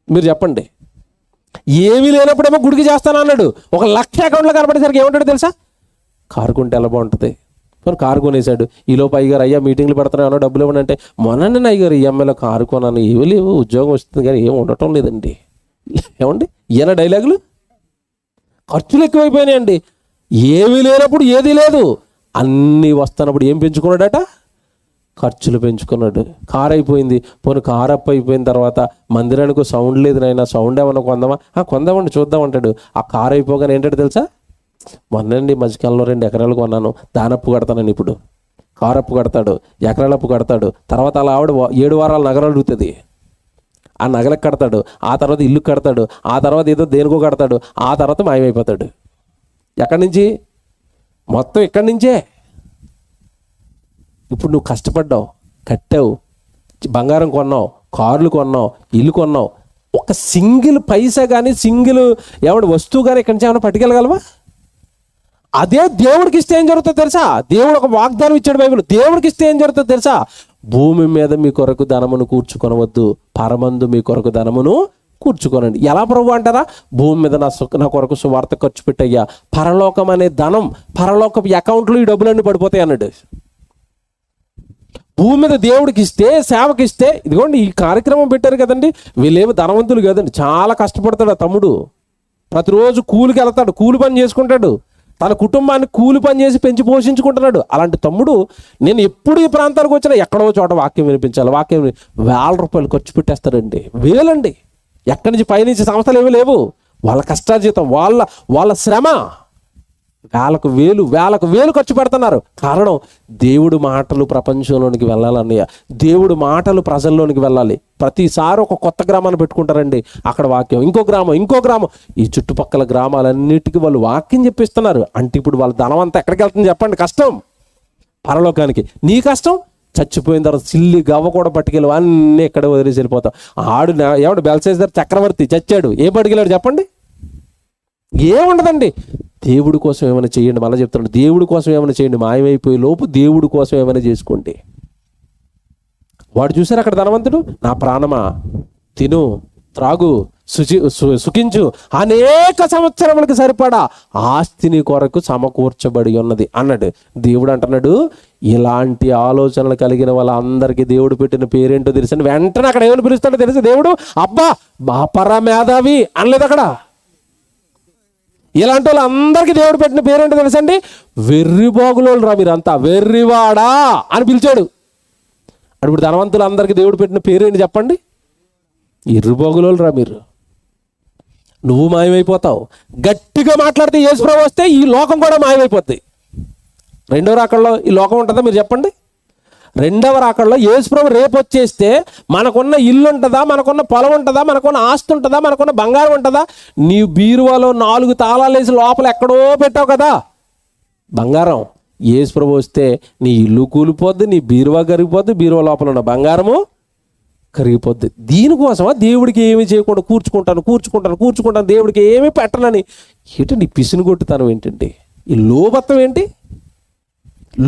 మీరు చెప్పండి. ఏమీ లేనప్పుడేమో గుడికి చేస్తానన్నాడు. 1,00,000 అకౌంట్లో కనపడేసరికి ఏమంటాడు తెలుసా? కారు కొంటే ఎలా బాగుంటుంది. కారు కొనేసాడు. ఈలోపు అయ్యగారు, అయ్యా మీటింగ్లు పెడతాను ఏమన్నా డబ్బులు ఇవ్వండి అంటే, మొన్న అయ్యగారు ఈఎంఐలో కారు కొన్నాను, ఏమీ లేవు, ఉద్యోగం వస్తుంది కానీ ఏమి ఉండటం లేదండి. ఈయన డైలాగులు. ఖర్చులు ఎక్కువైపోయినాయండి. ఏమీ లేనప్పుడు ఏదీ లేదు, అన్నీ వస్తున్నప్పుడు ఏం పెంచుకున్నాడట? ఖర్చులు పెంచుకున్నాడు. కారు అయిపోయింది. కారు అప్ అయిపోయిన తర్వాత మందిరానికి సౌండ్ లేదు నాయన, సౌండ్ ఏమన్నా కొందామా? కొందామండి చూద్దామంటాడు. ఆ కారు అయిపోగానే ఏంటంటే తెలుసా? మొన్నండి మధ్యకాలంలో 2 ఎకరాలు కొన్నాను, దానప్పు కడతానని ఇప్పుడు కారు అప్పు కడతాడు, ఎకరాల అప్పు కడతాడు. తర్వాత అలా ఆవిడ 7 వారాలు నగలు అడుగుతుంది, ఆ నగలకు కడతాడు. ఆ తర్వాత ఇల్లు కడతాడు. ఆ తర్వాత ఏదో దేనికో కడతాడు. ఆ తర్వాత మాయమైపోతాడు. ఎక్కడి నుంచి? మొత్తం ఇక్కడి నుంచే. ఇప్పుడు నువ్వు కష్టపడ్డావు, కట్టావు, బంగారం కొన్నావు, కార్లు కొన్నావు, ఇల్లు కొన్నావు. ఒక సింగిల్ పైసా కానీ, సింగిల్ వస్తువు కానీ ఇక్కడి నుంచి ఏమైనా పట్టుకెళ్ళగలవా? అదే దేవుడికి ఇస్తే ఏం జరుగుతుందో తెలుసా? దేవుడు ఒక వాగ్దానం ఇచ్చాడు బైబిల్. దేవుడికి ఇస్తే ఏం జరుగుతుందో తెలుసా? భూమి మీద మీ కొరకు ధనమును కూర్చుకొనవద్దు, పరమందు మీ కొరకు ధనమును కూర్చుకోనండి. ఎలా ప్రభు అంటారా? భూమి మీద నా కొరకు సువార్త ఖర్చు పెట్టయ్యా, పరలోకం అనే ధనం, పరలోకపు అకౌంట్లో ఈ డబ్బులన్నీ పడిపోతాయి అన్నాడు. భూమి మీద దేవుడికి ఇస్తే, సేవకి ఇస్తే, ఇదిగోండి ఈ కార్యక్రమం పెట్టారు కదండి, వీళ్ళేమో ధనవంతులు కదండి, చాలా కష్టపడతాడు ఆ తమ్ముడు. ప్రతిరోజు కూలికి వెళ్తాడు, కూలి పని చేసుకుంటాడు, తన కుటుంబాన్ని కూలి పని చేసి పెంచి పోషించుకుంటున్నాడు. అలాంటి తమ్ముడు, నేను ఎప్పుడు ఈ ప్రాంతానికి వచ్చినా ఎక్కడో చోట వాక్యం వినిపించాలి, వాక్యం ₹1,000 ఖర్చు పెట్టేస్తారండి. వేలండి. ఎక్కడి నుంచి పైనుంచి సంస్థలు ఏమీ లేవు, వాళ్ళ కష్టార్జితం, వాళ్ళ శ్రమ. వేలకు వేలు ఖర్చు పెడుతున్నారు. కారణం, దేవుడు మాటలు ప్రపంచంలోనికి వెళ్ళాలన్నయ్య. దేవుడు మాటలు ప్రజల్లోనికి వెళ్ళాలి. ప్రతిసారి ఒక కొత్త గ్రామాన్ని పెట్టుకుంటారండి. అక్కడ వాక్యం, ఇంకో గ్రామం, ఈ చుట్టుపక్కల గ్రామాలన్నిటికీ వాళ్ళు వాక్యం చెప్పిస్తున్నారు. అంటే ఇప్పుడు వాళ్ళ ధనం అంతా ఎక్కడికి వెళ్తుంది చెప్పండి? కష్టం, పరలోకానికి. నీ కష్టం, చచ్చిపోయిన తర్వాత సిల్లి గవ్వ కూడా పట్టుకెళ్ళి అన్నీ ఎక్కడ వదిలేసి వెళ్ళిపోతాం. ఎవడు బెల్షస్సర్ చక్రవర్తి చచ్చాడు, ఏ పట్టుకెళ్ళాడు చెప్పండి? ఏముండదండి. దేవుడి కోసం ఏమైనా చేయండి. మళ్ళీ చెప్తున్నాడు, దేవుడి కోసం ఏమైనా చేయండి. మాయమైపోయే లోపు దేవుడి కోసం ఏమైనా చేసుకోండి. వాడు చూసారు అక్కడ ధనవంతుడు, నా ప్రాణమా తిను, త్రాగు, సుఖించు, అనేక సంవత్సరములకు సరిపడా ఆస్తిని కొరకు సమకూర్చబడి ఉన్నది అన్నాడు. దేవుడు అంటున్నాడు, ఇలాంటి ఆలోచనలు కలిగిన వాళ్ళందరికీ దేవుడు పెట్టిన పేరేంటో తెలుసండి. వెంటనే అక్కడ ఏమని పిలుస్తాడో తెలుసు దేవుడు? అబ్బా పరమేధావి అనలేదు అక్కడ. ఇలాంటి వాళ్ళు అందరికీ దేవుడు పెట్టిన పేరేంటో తెలుసండి? వెర్రిబాగులోళ్ళు రా మీరంతా, వెర్రివాడా అని పిలిచాడు. ఇప్పుడు ధనవంతులు అందరికీ దేవుడు పెట్టిన పేరేంటి చెప్పండి? ఎర్రిబాగులోళ్ళు రా మీరు. నువ్వు మాయమైపోతావు. గట్టిగా మాట్లాడితే యేసుప్రభు వస్తే ఈ లోకం కూడా మాయమైపోద్ది. రెండవ రాకడలో ఈ లోకం ఉంటుందా మీరు చెప్పండి? రెండవ రాకడలో యేసుప్రభు రేపు వచ్చేస్తే మనకున్న ఇల్లు ఉంటుందా, మనకున్న పొలం ఉంటుందా, మనకున్న ఆస్తి ఉంటుందా, మనకున్న బంగారం ఉంటుందా? నీ బీరువాలో 4 తాళాలు వేసి లోపల ఎక్కడో పెట్టావు కదా బంగారం. యేసుప్రభు వస్తే నీ ఇల్లు కూలిపోద్ది, నీ బీరువా కరిగిపోద్ది, బీరువా లోపల ఉన్న బంగారము కరిగిపోద్ది. దీనికోసమా దేవుడికి ఏమి చేయకుండా కూర్చుకుంటాను, దేవుడికి ఏమి పెట్టనని? ఏంటండి పిసిని కొట్టుతాను ఏంటండి? ఈ లోభత్వం ఏంటి?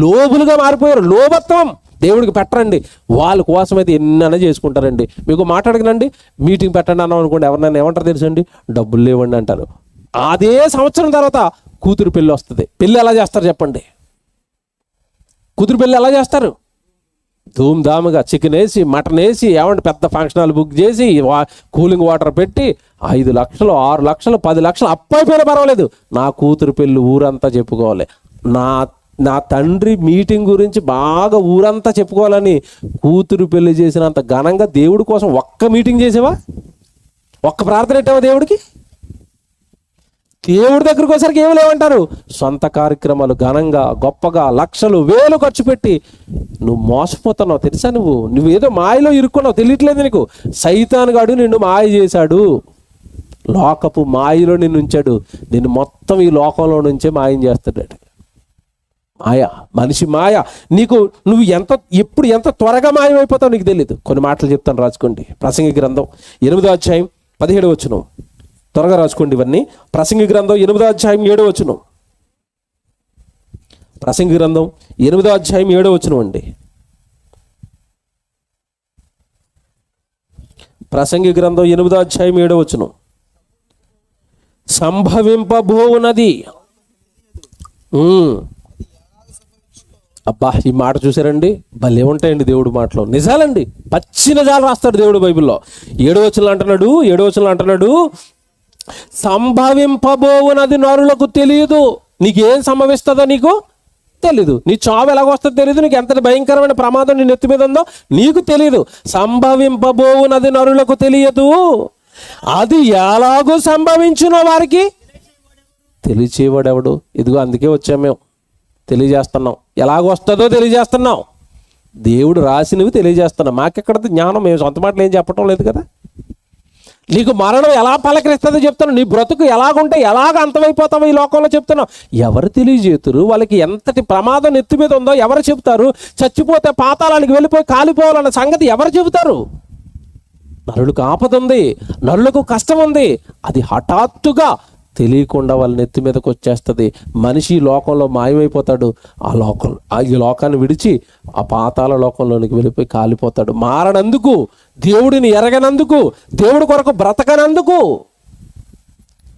లోబులుగా మారిపోయారు. లోభత్వం. దేవుడికి పెట్టరండి. వాళ్ళ కోసమైతే ఎన్నైనా చేసుకుంటారండి. మీకు మాట్లాడగలండి, మీటింగ్ పెట్టండి అన్నాం అనుకోండి, ఎవరినైనా ఏమంటారు తెలుసండి? డబ్బులు లేవండి అంటారు. అదే సంవత్సరం తర్వాత కూతురు పెళ్ళి వస్తుంది. పెళ్ళి ఎలా చేస్తారు చెప్పండి? కూతురు పెళ్ళి ఎలా చేస్తారు? ధూమ్ధాముగా చికెన్ వేసి, మటన్ వేసి, ఏమంటే పెద్ద ఫంక్షన్ హాల్ బుక్ చేసి, కూలింగ్ వాటర్ పెట్టి 5 లక్షలు, 6 లక్షలు, 10 లక్షలు అప్పైపోయినా పర్వాలేదు, నా కూతురు పెళ్ళి ఊరంతా చెప్పుకోవాలి. నా తండ్రి మీటింగ్ గురించి బాగా ఊరంతా చెప్పుకోవాలని కూతురు పెళ్లి చేసినంత ఘనంగా దేవుడి కోసం ఒక్క మీటింగ్ చేసావా? ఒక్క ప్రార్థన పెట్టావా దేవుడికి? దేవుడి దగ్గరకు వచ్చేసరికి ఏమి లేవంటారు. సొంత కార్యక్రమాలు ఘనంగా గొప్పగా లక్షలు వేలు ఖర్చు పెట్టి నువ్వు మోసపోతున్నావు. తెలుసా? నువ్వేదో మాయలో ఇరుక్కున్నావు, తెలియట్లేదు నీకు. సైతానుగాడు నిన్ను మాయ చేశాడు, లోకపు మాయలో నిన్ను ఉంచాడు. నిన్ను మొత్తం ఈ లోకంలో నుంచే మాయం చేస్తాడు. మాయ, మనిషి మాయ. నువ్వు ఎప్పుడు ఎంత త్వరగా మాయమైపోతావు నీకు తెలియదు. కొన్ని మాటలు చెప్తాను, రాసుకోండి. ప్రసంగి గ్రంథం 8వ అధ్యాయం 17వ వచనం. త్వరగా రాసుకోండి ఇవన్నీ. ప్రసంగి గ్రంథం 8వ అధ్యాయం 7వ వచనం. ప్రసంగి గ్రంథం 8వ అధ్యాయం 7వ వచనం అండి. ప్రసంగి గ్రంథం 8వ అధ్యాయం 7వ వచనం. సంభవింపబోవునది. అబ్బా, ఈ మాట చూసారండి? భలే ఉంటాయండి దేవుడు మాటలో. నిజాలండి, పచ్చి నిజాలు రాస్తాడు దేవుడు బైబిల్లో. 7వ వచనంలో అంటున్నాడు, సంభవింపబోవునది నరులకు తెలియదు. నీకేం సంభవిస్తుందో నీకు తెలీదు. నీ చావు ఎలాగొస్తుందో తెలియదు. నీకు ఎంత భయంకరమైన ప్రమాదం నీ నెత్తి మీద ఉందో నీకు తెలియదు. సంభవింపబోవునది నరులకు తెలియదు, అది ఎలాగో సంభవించునో వారికి తెలియచేవాడెవడు? ఇదిగో అందుకే వచ్చాం మేము, తెలియజేస్తున్నాం. ఎలాగొస్తుందో తెలియజేస్తున్నాం. దేవుడు రాసినవి తెలియజేస్తున్నాం. మాకెక్కడ జ్ఞానం? మేము సొంత మాటలు ఏం చెప్పటం లేదు కదా. నీకు మరణం ఎలా పలకరిస్తుందో చెప్తున్నావు. నీ బ్రతుకు ఎలాగుంటే ఎలాగ అంతమైపోతావో ఈ లోకంలో చెప్తున్నావు. ఎవరు తెలియజేతురు? వాళ్ళకి ఎంతటి ప్రమాదం నెత్తి మీద ఉందో ఎవరు చెబుతారు? చచ్చిపోతే పాతాళానికి వెళ్ళిపోయి కాలిపోవాలన్న సంగతి ఎవరు చెబుతారు? నరులకు ఆపద ఉంది, నరులకు కష్టం ఉంది. అది హఠాత్తుగా తెలియకుండా వాళ్ళ నెత్తి మీదకి వచ్చేస్తుంది. మనిషి లోకంలో మాయమైపోతాడు. ఈ లోకాన్ని విడిచి ఆ పాతాళ లోకంలోనికి వెళ్ళిపోయి కాలిపోతాడు. మారనందుకు, దేవుడిని ఎరగనందుకు, దేవుడి కొరకు బ్రతకనందుకు.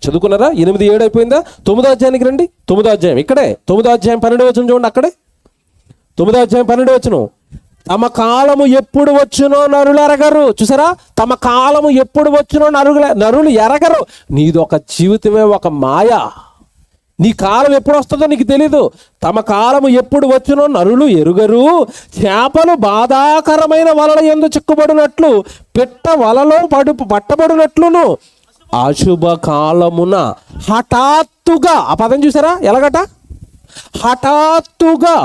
చదువుకున్నారా? 8-7 అయిపోయిందా? 9వ అధ్యాయానికి రండి. 9వ అధ్యాయం ఇక్కడే. 9వ అధ్యాయం 12వ వచనం చూడండి. అక్కడే 9వ అధ్యాయం 12వ వచనం. తమ కాలము ఎప్పుడు వచ్చునో నరులు ఎరగరు. చూసారా? తమ కాలము ఎప్పుడు వచ్చునో నరులు ఎరగరు. నీదొక జీవితమే ఒక మాయ. నీ కాలం ఎప్పుడు వస్తుందో నీకు తెలీదు. తమ కాలము ఎప్పుడు వచ్చునో నరులు ఎరుగరు. చేపలు బాధాకరమైన వలల యందు చిక్కుబడినట్లు, పిట్ట వలలో పట్టబడినట్లును, అశుభ కాలమున హఠాత్తుగా, ఆ పదం చూసారా ఎలాగట, హఠాత్తుగా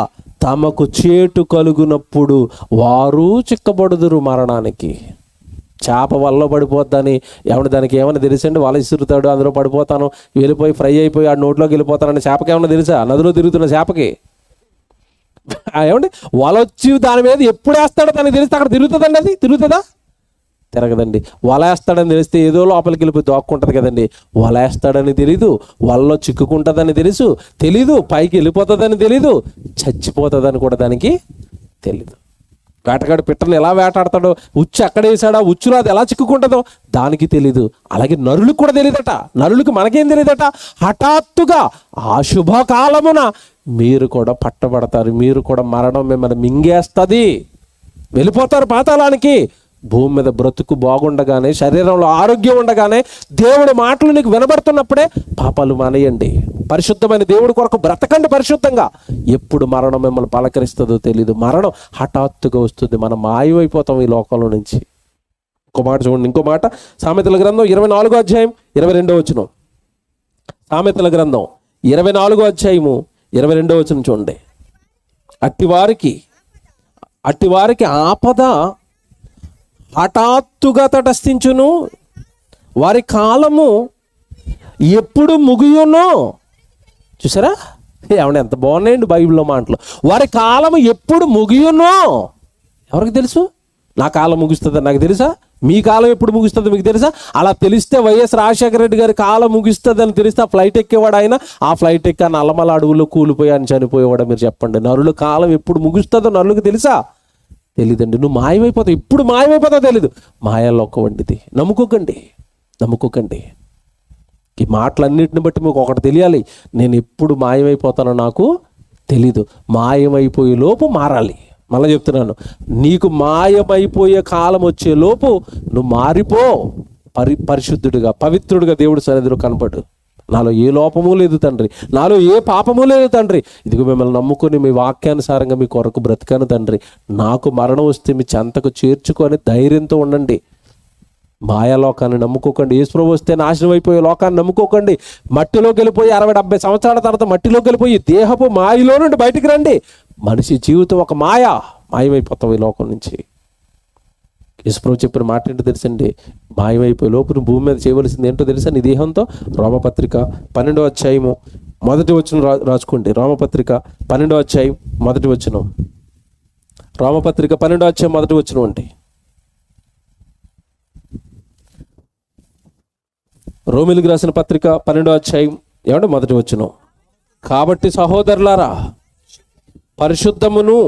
తమకు చేటు కలుగునప్పుడు వారు చిక్కబడుదురు మరణానికి. చేప వల్ల పడిపోద్దని దానికి ఏమైనా తెలుసండి? వల ఇసురుతాడు, అందులో పడిపోతాను, వెళ్ళిపోయి ఫ్రై అయిపోయి ఆ నోట్లోకి వెళ్ళిపోతానని చేపకి ఏమన్నా తెలుసా? నదిలో తిరుగుతున్న చేపకి వల వచ్చి దాని మీద ఎప్పుడు వేస్తాడో దానికి తెలిస్తే అక్కడ తిరుగుతుందండి. అది తిరుగుతుందా? తిరగదండి. వల వేస్తాడని తెలిస్తే ఏదో లోపలికి వెళ్ళిపోయి దోక్కుంటుంది కదండి. వల వేస్తాడని తెలీదు, వలలో చిక్కుకుంటుందని తెలీదు, పైకి వెళ్ళిపోతుందని తెలీదు, చచ్చిపోతుందని కూడా దానికి తెలీదు. వేటగాడు పిట్టలు ఎలా వేటాడతాడో, ఉచ్చు ఎక్కడ వేసాడో, ఉచ్చులో అది ఎలా చిక్కుకుంటుందో దానికి తెలీదు. అలాగే నరులకు కూడా తెలియదట. నరులకు మనకేం తెలియదట. హఠాత్తుగా ఆ శుభకాలమున మీరు కూడా పట్టబడతారు, మీరు కూడా మరణం మిమ్మల్ని మింగేస్తుంది, వెళ్ళిపోతారు పాతాళానికి. భూమి మీద బ్రతుకు బాగుండగానే, శరీరంలో ఆరోగ్యం ఉండగానే, దేవుడి మాటలు నీకు వినబడుతున్నప్పుడే పాపాలు మానేయండి. పరిశుద్ధమైన దేవుడి కొరకు బ్రతకండి పరిశుద్ధంగా. ఎప్పుడు మరణం మిమ్మల్ని పలకరిస్తుందో తెలీదు. మరణం హఠాత్తుగా వస్తుంది, మనం మాయమైపోతాం ఈ లోకంలో నుంచి. ఇంకో మాట చూడండి, ఇంకో మాట. సామెతల గ్రంథం 24వ అధ్యాయం 22వ వచనం. సామెతల గ్రంథం 24వ అధ్యాయము 22వ వచనం చూడండి. అట్టివారికి ఆపద హఠాత్తుగా తటస్థించును, వారి కాలము ఎప్పుడు ముగియునో. చూసారా? ఏమన్నా ఎంత బాగున్నాయండి బైబిల్లో మాటలు. వారి కాలము ఎప్పుడు ముగియునో ఎవరికి తెలుసు? నా కాలం ముగుస్తుందని నాకు తెలుసా? మీ కాలం ఎప్పుడు ముగుస్తుందో మీకు తెలుసా? అలా తెలిస్తే వైఎస్ రాజశేఖర రెడ్డి గారి కాలం ముగిస్తుందని తెలిస్తే ఆ ఫ్లైట్ ఎక్కేవాడు ఆయన. ఆ ఫ్లైట్ ఎక్కి నల్లమల అడవుల్లో కూలిపోయి ఆయన చనిపోయేవాడు. మీరు చెప్పండి, నరుల కాలం ఎప్పుడు ముగుస్తుందో నరులకు తెలుసా? తెలీదండి. నువ్వు మాయమైపోతావు, ఇప్పుడు మాయమైపోతావు తెలీదు. మాయలోక వంటిది. నమ్ముకోకండి. ఈ మాటలన్నింటిని బట్టి మీకు ఒకటి తెలియాలి, నేను ఎప్పుడు మాయమైపోతానో నాకు తెలీదు. మాయమైపోయే లోపు మారాలి. మళ్ళీ చెప్తున్నాను, నీకు మాయమైపోయే కాలం వచ్చే లోపు నువ్వు మారిపో. పరిశుద్ధుడిగా, పవిత్రుడిగా దేవుడి సన్నిధిలో కనపడు. నాలో ఏ లోపము లేదు తండ్రి, నాలో ఏ పాపము లేదు తండ్రి. ఇదిగో మిమ్మల్ని నమ్ముకొని మీ వాక్యానుసారంగా మీ కొరకు బ్రతికాను తండ్రి. నాకు మరణం వస్తే మీ చెంతకు చేర్చుకొని ధైర్యంతో ఉండండి. మాయాలోకాన్ని నమ్ముకోకండి. యేసుప్రభువు వస్తే నాశనం అయిపోయే లోకాన్ని నమ్ముకోకండి. మట్టిలోకి వెళ్ళిపోయి 60-70 సంవత్సరాల తర్వాత మట్టిలోకి వెళ్ళిపోయి దేహపు మాయలో నుండి బయటికి రండి. మనిషి జీవితం ఒక మాయమైపోతావు ఈ లోకం నుంచి. యేసుప్రభువు చెప్పిన మాట ఏంటో తెలుసండి? మాయమైపోయే లోపు భూమి మీద చేయవలసింది ఏంటో తెలుసా? నీ దేహంతో. రోమపత్రిక 12వ అధ్యాయము 1వ వచనం రాసుకోండి. రోమపత్రిక 12వ అధ్యాయం 1వ వచనం. రోమపత్రిక 12వ అధ్యాయం 1వ వచనం అంటే రోమిలికి రాసిన పత్రిక 12వ అధ్యాయం 1వ వచనం. కాబట్టి సహోదరులారా, పరిశుద్ధమును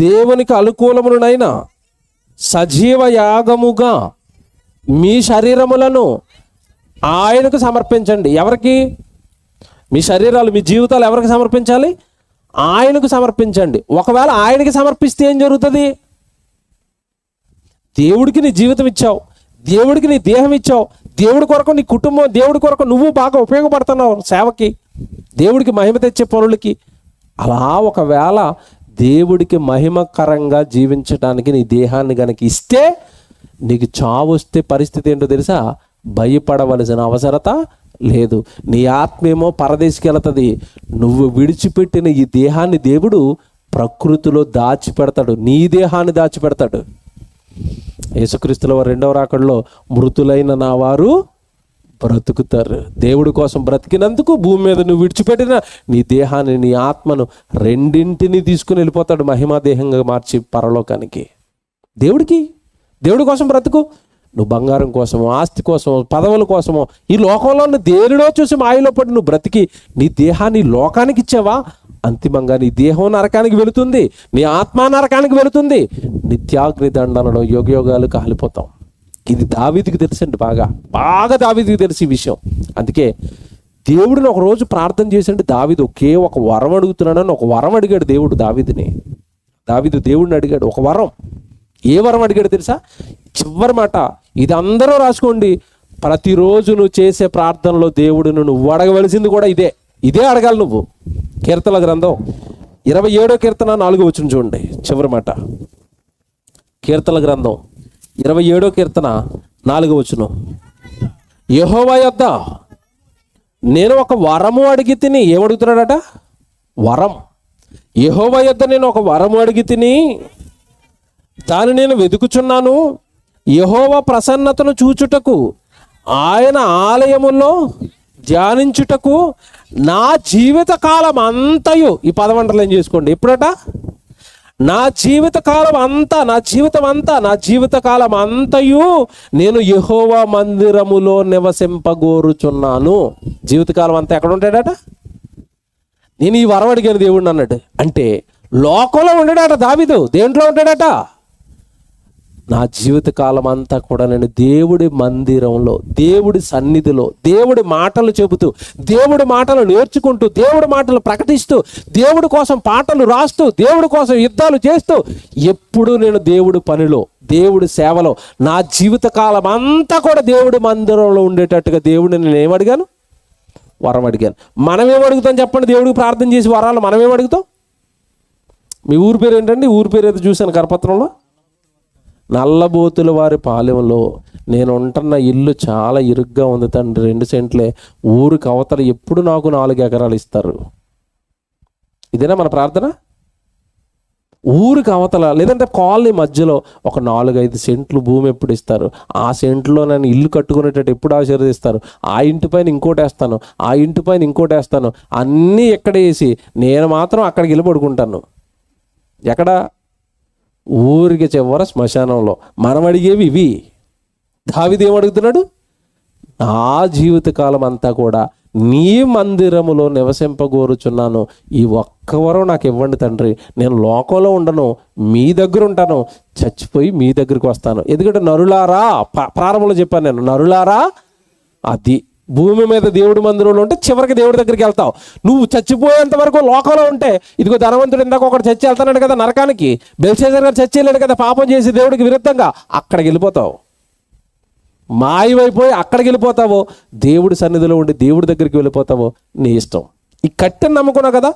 దేవునికి అనుకూలమునైన సజీవ యాగముగా మీ శరీరములను ఆయనకు సమర్పించండి. ఎవరికి? మీ శరీరాలు, మీ జీవితాలు ఎవరికి సమర్పించాలి? ఆయనకు సమర్పించండి. ఒకవేళ ఆయనకి సమర్పిస్తే ఏం జరుగుతుంది? దేవుడికి నీ జీవితం ఇచ్చావు, దేవుడికి నీ దేహం ఇచ్చావు, దేవుడి కొరకు నీ కుటుంబం, దేవుడి కొరకు నువ్వు బాగా ఉపయోగపడుతున్నావు సేవకి, దేవుడికి మహిమ తెచ్చే పనులకి. అలా ఒకవేళ దేవుడికి మహిమకరంగా జీవించడానికి నీ దేహాన్ని గనక ఇస్తే, నీకు చావు వస్తే పరిస్థితి ఏంటో తెలుసా? భయపడవలసిన అవసరత లేదు. నీ ఆత్మేమో పరదేశికి వెళుతుంది. నువ్వు విడిచిపెట్టిన ఈ దేహాన్ని దేవుడు ప్రకృతిలో దాచిపెడతాడు, నీ దేహాన్ని దాచిపెడతాడు. యేసుక్రీస్తుల వారు 2వ రాకడలో మృతులైన నా వారు బ్రతుకుతారు. దేవుడి కోసం బ్రతికినందుకు భూమి మీద నువ్వు విడిచిపెట్టిన నీ దేహాన్ని, నీ ఆత్మను రెండింటినీ తీసుకుని వెళ్ళిపోతాడు మహిమా దేహంగా మార్చి పరలోకానికి. దేవుడి కోసం బ్రతుకు. నువ్వు బంగారం కోసమో, ఆస్తి కోసమో, పదవుల కోసమో, ఈ లోకంలో దేనిలో చూసి మాయలో పడి నువ్వు బ్రతికి నీ దేహాన్ని లోకానికి ఇచ్చావా? అంతిమంగా నీ దేహం నరకానికి వెళుతుంది, నీ ఆత్మ నరకానికి వెళుతుంది. నిత్యాగ్ని దండనలో యోగయోగాలు కాలిపోతాం. ఇది దావీదుకి తెలుసండి, బాగా దావీదుకి తెలిసి ఈ విషయం. అందుకే దేవుడిని ఒక రోజు ప్రార్థన చేసండి. దావీదు ఒకే ఒక వరం అడుగుతున్నాడని ఒక వరం అడిగాడు దేవుడు దావీదుని. దావీదు దేవుడిని అడిగాడు ఒక వరం. ఏ వరం అడిగాడు తెలుసా? చివరి మాట ఇది అందరూ రాసుకోండి. ప్రతిరోజు నువ్వు చేసే ప్రార్థనలో దేవుడిని నువ్వు అడగవలసింది కూడా ఇదే అడగాలి నువ్వు. కీర్తనల గ్రంథం 27వ కీర్తన 4వ వచనం చూడండి. చివరి మాట. కీర్తనల గ్రంథం 27వ కీర్తన 4వ వచనం. యెహోవా యొద్ద నేను ఒక వరము అడిగి తిని, ఏమడుగుతున్నాడట? వరం. యెహోవా యొద్ద నేను ఒక వరము అడిగి తిని దాన్ని నేను వెతుకుచున్నాను. యెహోవా ప్రసన్నతను చూచుటకు, ఆయన ఆలయములో ధ్యానించుటకు నా జీవిత కాలం అంతయు, ఈ పదమంటలు ఏం చేసుకోండి, ఎప్పుడట? నా జీవిత కాలం అంతా, నా జీవిత కాలం అంతయు నేను యెహోవా మందిరములో నివసింపగోరుచున్నాను. జీవితకాలం అంతా ఎక్కడ ఉంటాడట? నేను ఈ వరం అడిగాను దేవుడిని అన్నాడు. అంటే లోకంలో ఉంటాడట దావీదు. దేంట్లో ఉంటాడట? నా జీవితకాలం అంతా కూడా నేను దేవుడి మందిరంలో, దేవుడి సన్నిధిలో, దేవుడి మాటలు చెబుతూ, దేవుడి మాటలు నేర్చుకుంటూ, దేవుడి మాటలు ప్రకటిస్తూ, దేవుడి కోసం పాటలు రాస్తూ, దేవుడి కోసం యుద్ధాలు చేస్తూ, ఎప్పుడు నేను దేవుడి పనిలో, దేవుడి సేవలో నా జీవితకాలం అంతా కూడా దేవుడి మందిరంలో ఉండేటట్టుగా దేవుడిని నేను ఏమడిగాను? వరం అడిగాను. మనమేం అడుగుతాం చెప్పండి? దేవుడికి ప్రార్థన చేసి వరాలు మనమేం అడుగుతాం? మీ ఊరి పేరు ఏంటండి? ఊరి పేరు ఏదో చూశాను కరపత్రంలో. నల్లబోతుల వారి పాలెంలో నేను ఉంటున్న ఇల్లు చాలా ఇరుగ్గా ఉంది తండ్రి, 2 సెంట్లే, ఊరికి అవతల ఎప్పుడు నాకు 4 ఎకరాలు ఇస్తారు. ఇదేనా మన ప్రార్థన? ఊరికి అవతల, లేదంటే కాలనీ మధ్యలో ఒక 4-5 సెంట్లు భూమి ఎప్పుడు ఇస్తారు? ఆ సెంట్లో నేను ఇల్లు కట్టుకునేటట్టు ఎప్పుడు ఆశీర్వదిస్తారు? ఆ ఇంటి పైన ఇంకోటి వేస్తాను, ఆ ఇంటి పైన ఇంకోటి వేస్తాను, అన్నీ ఎక్కడ వేసి నేను మాత్రం అక్కడికి వెళ్ళి పడుకుంటాను. ఎక్కడ? ఊరికి చివర శ్మశానంలో. మనం అడిగేవి ఇవి. దావీదు ఏమడుగుతున్నాడు? నా జీవితకాలం అంతా కూడా నీ మందిరములో నివసింపగోరుచున్నాను. ఈ ఒక్క వరం నాకు ఇవ్వండి తండ్రి. నేను లోకంలో ఉండను, మీ దగ్గర ఉంటాను, చచ్చిపోయి మీ దగ్గరికి వస్తాను. ఎందుకంటే నరులారా, ప్రారంభంలో చెప్పాను నేను, నరులారా, అది భూమి మీద దేవుడి మందిరంలో ఉంటే చివరికి దేవుడి దగ్గరికి వెళ్తావు. నువ్వు చచ్చిపోయేంత వరకు లోకంలో ఉంటే, ఇదిగో ధనవంతుడు ఇందాక ఒకటి చచ్చి వెళ్తాడు కదా నరకానికి, బెల్షాజర్ గారు చచ్చి వెళ్ళాడు కదా పాపం చేసి దేవుడికి విరుద్ధంగా, అక్కడికి వెళ్ళిపోతావు. మాయమైపోయి అక్కడికి వెళ్ళిపోతావో, దేవుడి సన్నిధిలో ఉండి దేవుడి దగ్గరికి వెళ్ళిపోతావో నీ ఇష్టం. ఈ కట్టెను నమ్ముకున్నావు కదా,